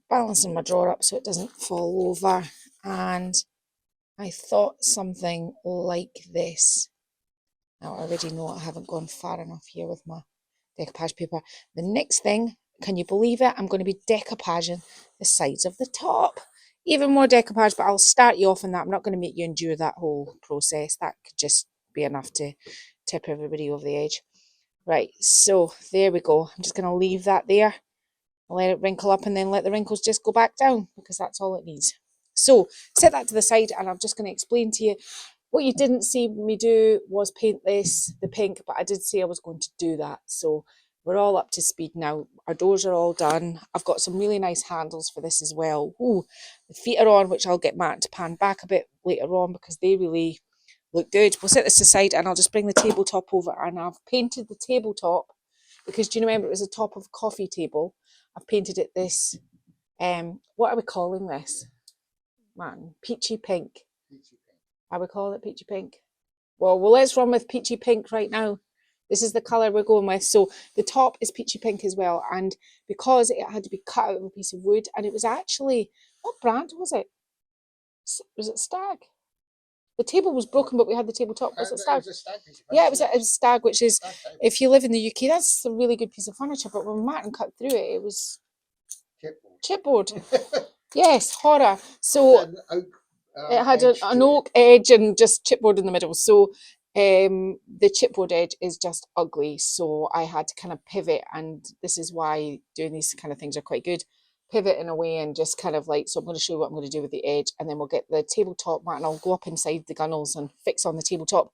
balancing my drawer up so it doesn't fall over, and I thought something like this. Now I already know I haven't gone far enough here with my decoupage paper. The next thing, can you believe it? I'm going to be decoupaging the sides of the top. Even more decoupage, but I'll start you off on that. I'm not going to make you endure that whole process. That could just be enough to tip everybody over the edge. Right, so there we go. I'm just going to leave that there. I'll let it wrinkle up and then let the wrinkles just go back down, because that's all it needs. So set that to the side, and I'm just going to explain to you what you didn't see me do was paint this the pink, but I did say I was going to do that. So we're all up to speed now. Our doors are all done. I've got some really nice handles for this as well. Ooh, the feet are on, which I'll get Matt to pan back a bit later on because they really look good. We'll set this aside, and I'll just bring the tabletop over, and I've painted the tabletop because, do you remember, it was the top of a coffee table. I've painted it this, what are we calling this? Man, peachy pink. I would call it peachy pink. Well, let's run with peachy pink right now. This is the colour we're going with. So the top is peachy pink as well. And because it had to be cut out of a piece of wood, and it was actually, what brand was it? Was it Stag? The table was broken, but we had the tabletop. Was it Stag? Yeah, it was a Stag, which is, if you live in the UK, that's a really good piece of furniture. But when Martin cut through it, it was chipboard. Yes, horror. So it had an oak edge and just chipboard in the middle. So the chipboard edge is just ugly. So I had to kind of pivot, and this is why doing these kind of things are quite good. Pivot in a way and just kind of like, so I'm going to show you what I'm going to do with the edge, and then we'll get the tabletop, Martin, I'll go up inside the gunnels and fix on the tabletop.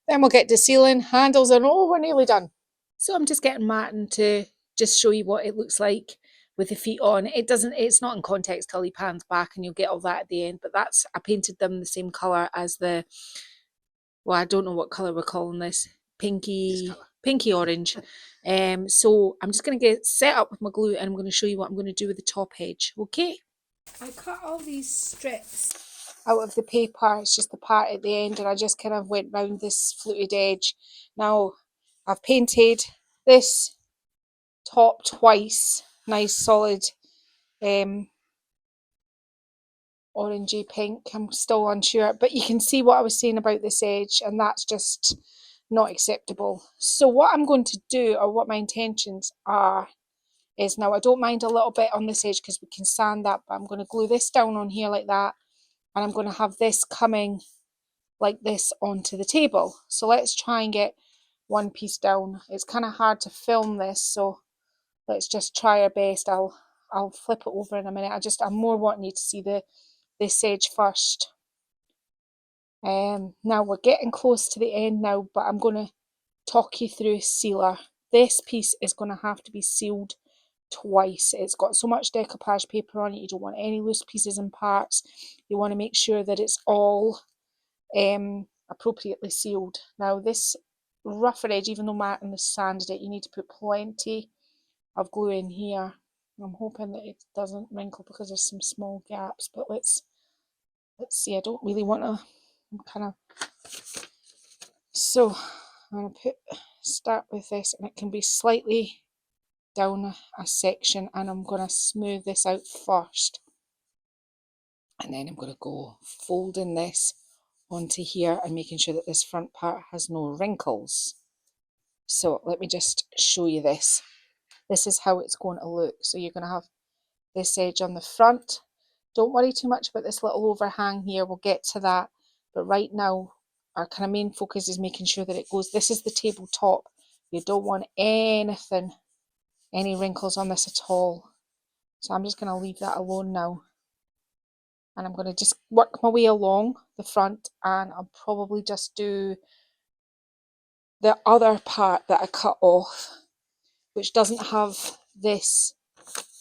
Then we'll get the ceiling, handles, and oh, we're nearly done. So I'm just getting Martin to just show you what it looks like with the feet on. It's not in context till he pans back, and you'll get all that at the end. But I painted them the same colour as the, well, I don't know what colour we're calling this, pinky orange. So I'm just going to get set up with my glue, and I'm going to show you what I'm going to do with the top edge. Okay. I cut all these strips out of the paper. It's just the part at the end, and I just kind of went round this fluted edge. Now I've painted this top twice, nice solid orangey pink. I'm still unsure, but you can see what I was saying about this edge, and that's just not acceptable. So what I'm going to do, or what my intentions are, is, now I don't mind a little bit on this edge because we can sand that, but I'm going to glue this down on here like that, and I'm going to have this coming like this onto the table. So let's try and get one piece down. It's kind of hard to film this, so let's just try our best. I'll flip it over in a minute. I'm more wanting you to see this edge first. Now we're getting close to the end now, but I'm going to talk you through sealer. This piece is going to have to be sealed twice. It's got so much decoupage paper on it, you don't want any loose pieces and parts. You want to make sure that it's all appropriately sealed. Now this rougher edge, even though Martin has sanded it, you need to put plenty of glue in here. I'm hoping that it doesn't wrinkle because there's some small gaps, but let's see. I don't really want to I'm kind of, so I'm going to start with this, and it can be slightly down a section, and I'm going to smooth this out first, and then I'm going to go folding this onto here and making sure that this front part has no wrinkles. So let me just show you this. This is how it's going to look. So you're going to have this edge on the front. Don't worry too much about this little overhang here, we'll get to that, but right now our kind of main focus is making sure that it goes, this is the tabletop. You don't want anything, any wrinkles on this at all. So I'm just going to leave that alone now. And I'm going to just work my way along the front, and I'll probably just do the other part that I cut off, which doesn't have this.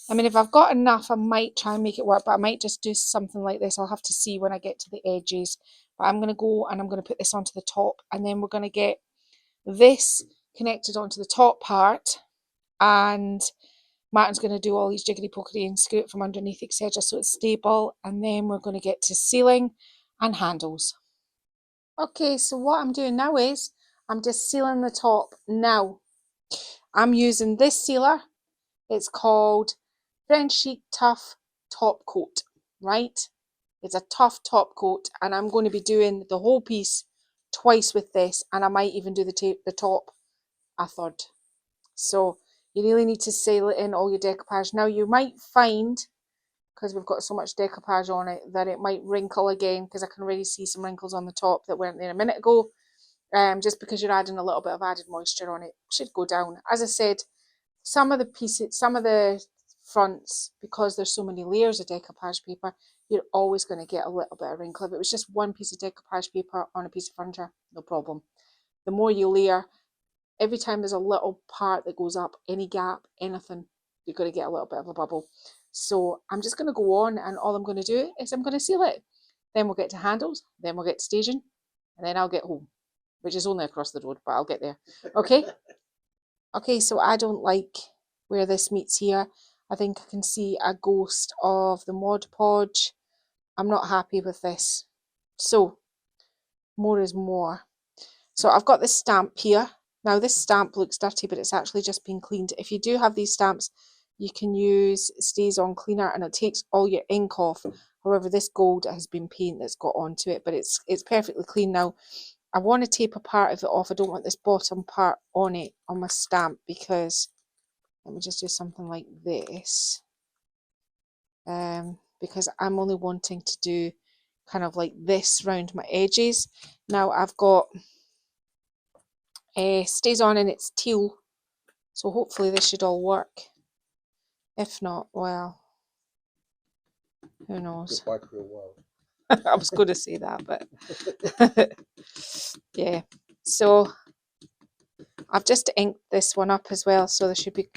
I mean, if I've got enough, I might try and make it work, but I might just do something like this. I'll have to see when I get to the edges. But I'm going to go and I'm going to put this onto the top, and then we're going to get this connected onto the top part, and Martin's going to do all these jiggly pokery and screw it from underneath, etc., so it's stable, and then we're going to get to sealing and handles. Okay, so what I'm doing now is I'm just sealing the top. Now I'm using this sealer. It's called French Chic Tough Top Coat, right? It's a tough top coat, and I'm going to be doing the whole piece twice with this, and I might even do the top a third. So you really need to seal it in all your decoupage. Now you might find, because we've got so much decoupage on it, that it might wrinkle again, because I can already see some wrinkles on the top that weren't there a minute ago. Just because you're adding a little bit of added moisture on it, should go down. As I said, some of the pieces, some of the fronts, because there's so many layers of decoupage paper, you're always going to get a little bit of wrinkle. If it was just one piece of decoupage paper on a piece of furniture, no problem. The more you layer, every time there's a little part that goes up, any gap, anything, you're going to get a little bit of a bubble. So I'm just going to go on, and all I'm going to do is I'm going to seal it. Then we'll get to handles, then we'll get to staging, and then I'll get home, which is only across the road, but I'll get there. Okay? Okay, so I don't like where this meets here. I think I can see a ghost of the Mod Podge. I'm not happy with this. So, more is more. So I've got this stamp here. Now this stamp looks dirty, but it's actually just been cleaned. If you do have these stamps, you can use Stays-On Cleaner, and it takes all your ink off. However, this gold has been paint that's got onto it, but it's perfectly clean now. I want to tape a part of it off. I don't want this bottom part on it, on my stamp, because let me just do something like this. Because I'm only wanting to do kind of like this round my edges. Now I've got Stays-On and it's teal, so hopefully this should all work. If not, well, who knows. I was going to say that, but yeah. So I've just inked this one up as well, so there should be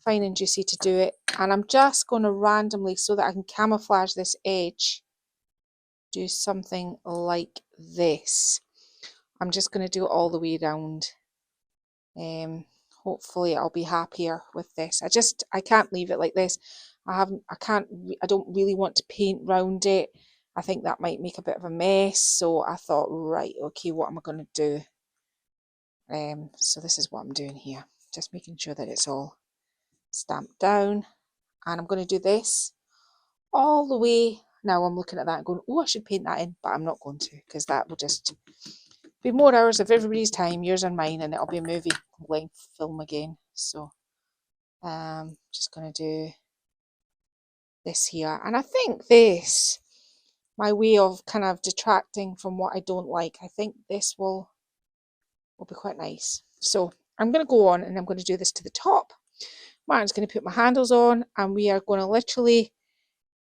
fine and juicy to do it. And I'm just going to randomly, so that I can camouflage this edge, do something like this. I'm just going to do it all the way around. Hopefully I'll be happier with this. I can't leave it like this. I don't really want to paint round it. I think that might make a bit of a mess. So I thought, right, okay, what am I going to do? So this is what I'm doing here. Just making sure that it's all stamped down. And I'm going to do this all the way. Now I'm looking at that and going, oh, I should paint that in, but I'm not going to, because that will just be more hours of everybody's time, yours and mine, and it'll be a movie length film again. So just going to do this here. And I think this, my way of kind of detracting from what I don't like, I think this will be quite nice. So I'm going to go on and I'm going to do this to the top. Martin's going to put my handles on, and we are going to literally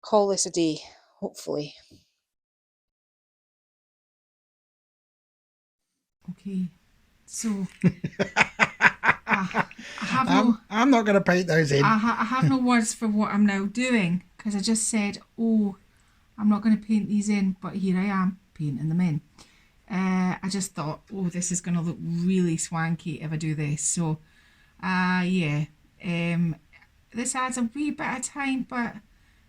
call this a day, hopefully. Okay, so I'm not going to paint those in. I have no words for what I'm now doing, because I just said, oh, I'm not going to paint these in, but here I am painting them in. I just thought, oh, this is going to look really swanky if I do this. So, yeah, this adds a wee bit of time, but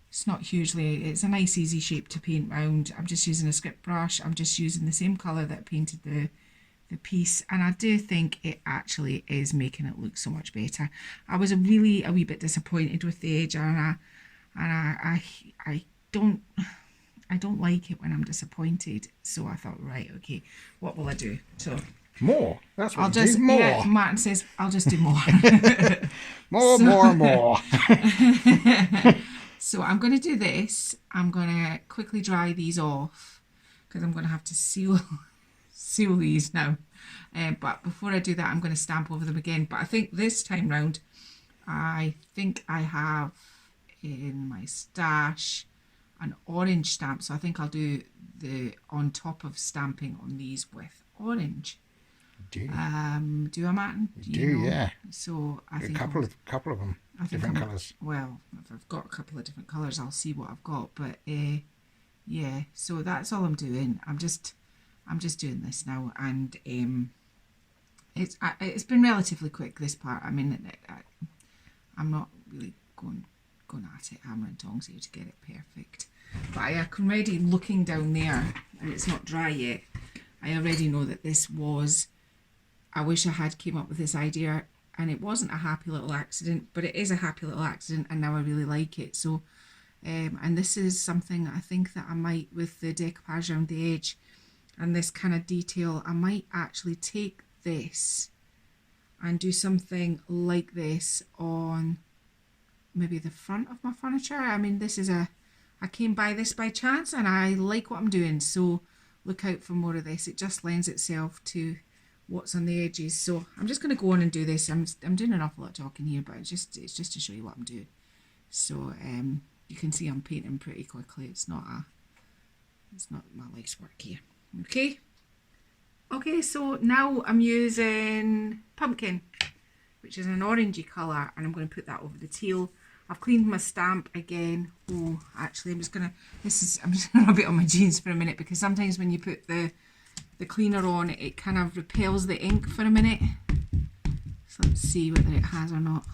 It's not hugely, it's a nice easy shape to paint round. I'm just using a script brush. I'm just using the same colour that I painted the piece, and I do think it actually is making it look so much better. I was really a wee bit disappointed with the edge, and I don't like it when I'm disappointed. So I thought, right, okay, what will I do? So more. That's what I'll just do. More. Yeah, Martin says I'll just do more. more. So I'm going to do this. I'm going to quickly dry these off because I'm going to have to seal these now. But before I do that, I'm going to stamp over them again. But I think this time round, I think I have in my stash an orange stamp. So I think I'll do the on top of stamping on these with orange. Do I, Martin? Yeah. So I think a couple of them, different colours. Well, if I've got a couple of different colours, I'll see what I've got. But yeah, so that's all I'm doing. I'm just doing this now, and it's been relatively quick, this part. I mean, I'm not really going at it hammer and tongs here to get it perfect. But I can already, looking down there, and it's not dry yet, I already know that this was, I wish I had came up with this idea, and it wasn't a happy little accident, but it is a happy little accident, and now I really like it. So, and this is something I think that I might, with the decoupage around the edge and this kind of detail, I might actually take this and do something like this on maybe the front of my furniture. I mean, I came by this by chance, and I like what I'm doing, so look out for more of this. It just lends itself to what's on the edges. So I'm just going to go on and do this. I'm doing an awful lot of talking here, but it's just to show you what I'm doing. So you can see I'm painting pretty quickly. It's not my life's work here. Okay, so now I'm using pumpkin, which is an orangey colour, and I'm going to put that over the teal. I've cleaned my stamp again. Oh, actually, I'm just going to rub it on my jeans for a minute, because sometimes when you put the cleaner on, it kind of repels the ink for a minute. So let's see whether it has or not.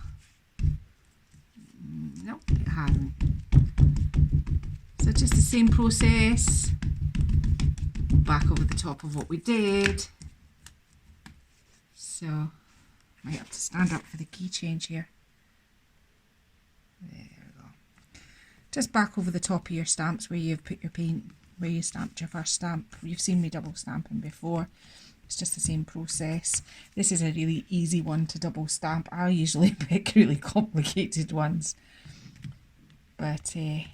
Nope, it hasn't. So just the same process. Back over the top of what we did. So I might have to stand up for the key change here. There we go. Just back over the top of your stamps where you've put your paint, where you stamped your first stamp. You've seen me double stamping before. It's just the same process. This is a really easy one to double stamp. I usually pick really complicated ones. But yeah,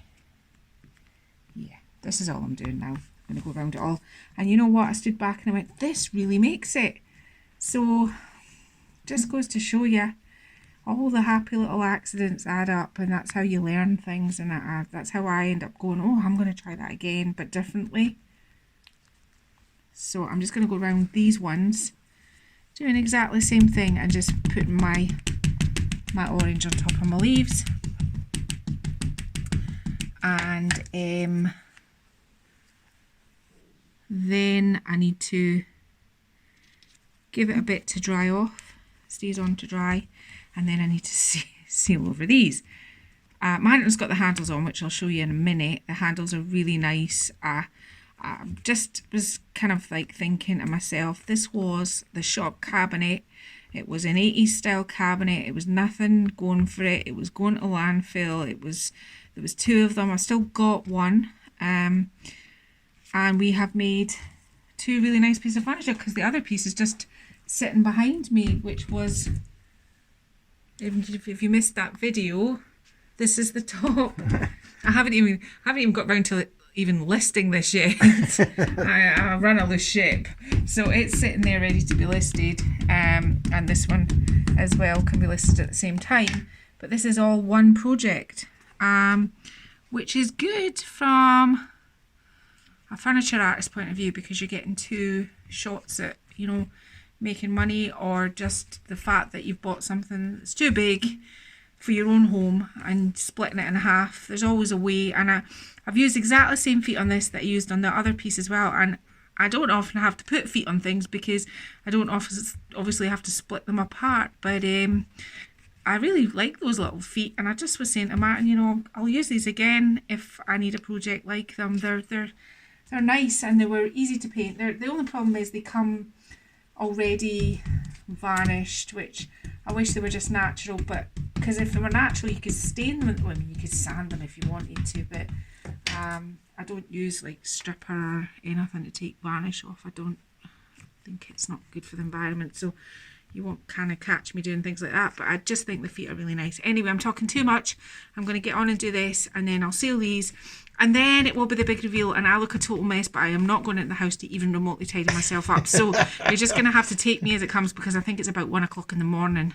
this is all I'm doing now. I'm going to go around it all. And you know what? I stood back and I went, this really makes it. So just goes to show you, all the happy little accidents add up, and that's how you learn things. And that's how I end up going, oh, I'm going to try that again, but differently. So I'm just going to go around these ones, doing exactly the same thing, and just putting my orange on top of my leaves. And then I need to give it a bit to dry off, stays on to dry, and then I need to seal over these. Martin's got the handles on, which I'll show you in a minute. The handles are really nice. I just was kind of like thinking to myself, this was the shop cabinet. It was an 80s style cabinet. It was nothing going for it. It was going to landfill. There was two of them. I still got one. And we have made two really nice pieces of furniture, because the other piece is just sitting behind me, which was, if you missed that video, this is the top. I haven't even got round to even listing this yet. I run a loose ship, so it's sitting there ready to be listed, and this one as well can be listed at the same time. But this is all one project, which is good from a furniture artist point of view, because you're getting two shots at, you know, making money, or just the fact that you've bought something that's too big for your own home and splitting it in half. There's always a way, and I've used exactly the same feet on this that I used on the other piece as well, and I don't often have to put feet on things because I don't obviously have to split them apart, but I really like those little feet, and I just was saying to Martin, you know, I'll use these again if I need a project like them. They're nice and they were easy to paint. The only problem is they come already varnished, which I wish they were just natural, but because if they were natural you could stain them. Well, I mean, you could sand them if you wanted to, but I don't use like stripper or anything to take varnish off. I don't think it's not good for the environment, so you won't kind of catch me doing things like that, but I just think the feet are really nice. Anyway, I'm talking too much. I'm going to get on and do this, and then I'll seal these, and then it will be the big reveal, and I look a total mess, but I am not going into the house to even remotely tidy myself up. So you're just going to have to take me as it comes, because I think it's about 1 o'clock in the morning.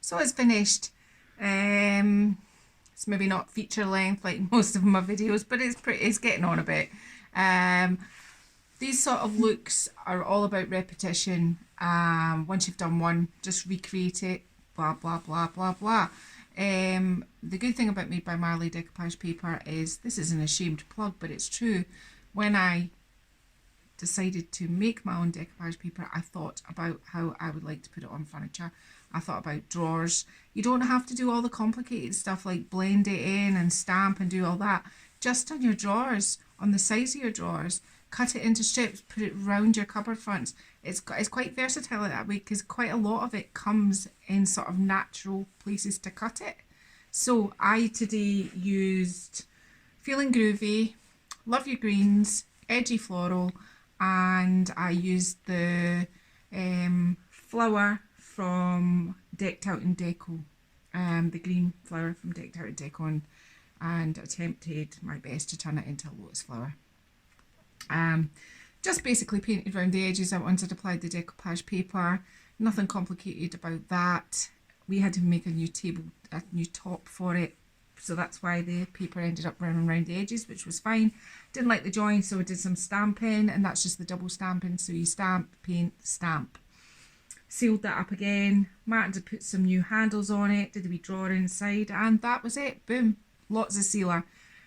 So it's finished. It's maybe not feature length like most of my videos, but it's getting on a bit. These sort of looks are all about repetition. Once you've done one, just recreate it, blah, blah, blah, blah, blah. The good thing about Made by Marley decoupage paper is, this is an ashamed plug, but it's true. When I decided to make my own decoupage paper, I thought about how I would like to put it on furniture. I thought about drawers. You don't have to do all the complicated stuff like blend it in and stamp and do all that. Just on your drawers, on the sides of your drawers. Cut it into strips, put it round your cupboard fronts. It's quite versatile that way, because quite a lot of it comes in sort of natural places to cut it. So I today used Feeling Groovy, Love Your Greens, Edgy Floral, and I used the flower from Decked Out in Deco, the green flower from Decked Out in Deco, and attempted my best to turn it into a lotus flower. Just basically painted around the edges once I'd applied the decoupage paper. Nothing complicated about that. We had to make a new top for it, so that's why the paper ended up running around the edges, which was fine. Didn't like the joints, so I did some stamping, and that's just the double stamping. So you stamp, paint, stamp. Sealed that up again. Martin had put some new handles on it, did a wee drawer inside, and that was it. Boom, lots of sealer.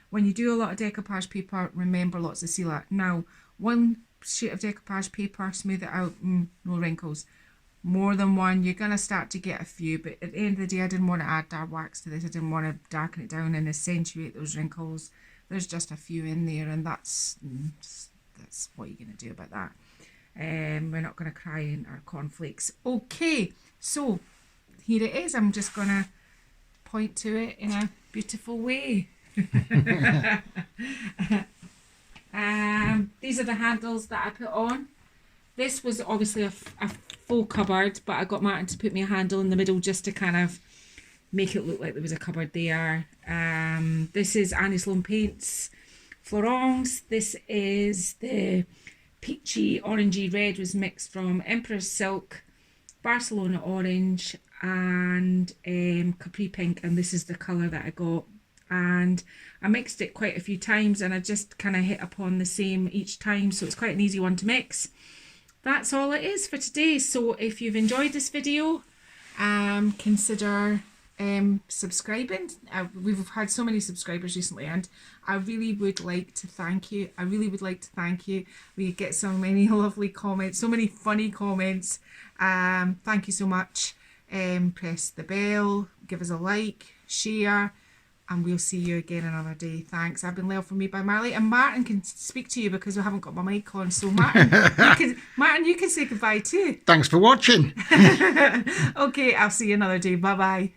When you do a lot of decoupage paper, remember lots of sealer. Now, one sheet of decoupage paper, smooth it out, no wrinkles. More than one, you're going to start to get a few, but at the end of the day, I didn't want to add dark wax to this. I didn't want to darken it down and accentuate those wrinkles. There's just a few in there, and that's what you're going to do about that. We're not going to cry in our cornflakes. Okay, so here it is. I'm just going to point to it in a beautiful way. These are the handles that I put on. This was obviously a full cupboard, but I got Martin to put me a handle in the middle just to kind of make it look like there was a cupboard there. This is Annie Sloan Paints Florence. This is the peachy orangey red, was mixed from Empress Silk, Barcelona Orange, and Capri Pink, and this is the colour that I got. And I mixed it quite a few times, and I just kind of hit upon the same each time, so it's quite an easy one to mix. That's all it is for today. So if you've enjoyed this video, consider subscribing. We've had so many subscribers recently, and I really would like to thank you. We get so many lovely comments, so many funny comments. Thank you so much. Press the bell, give us a like, share, and we'll see you again another day. Thanks. I've been Lael from Made by Marley, and Martin can speak to you because we haven't got my mic on. So Martin, you can say goodbye too. Thanks for watching. Okay, I'll see you another day. Bye bye.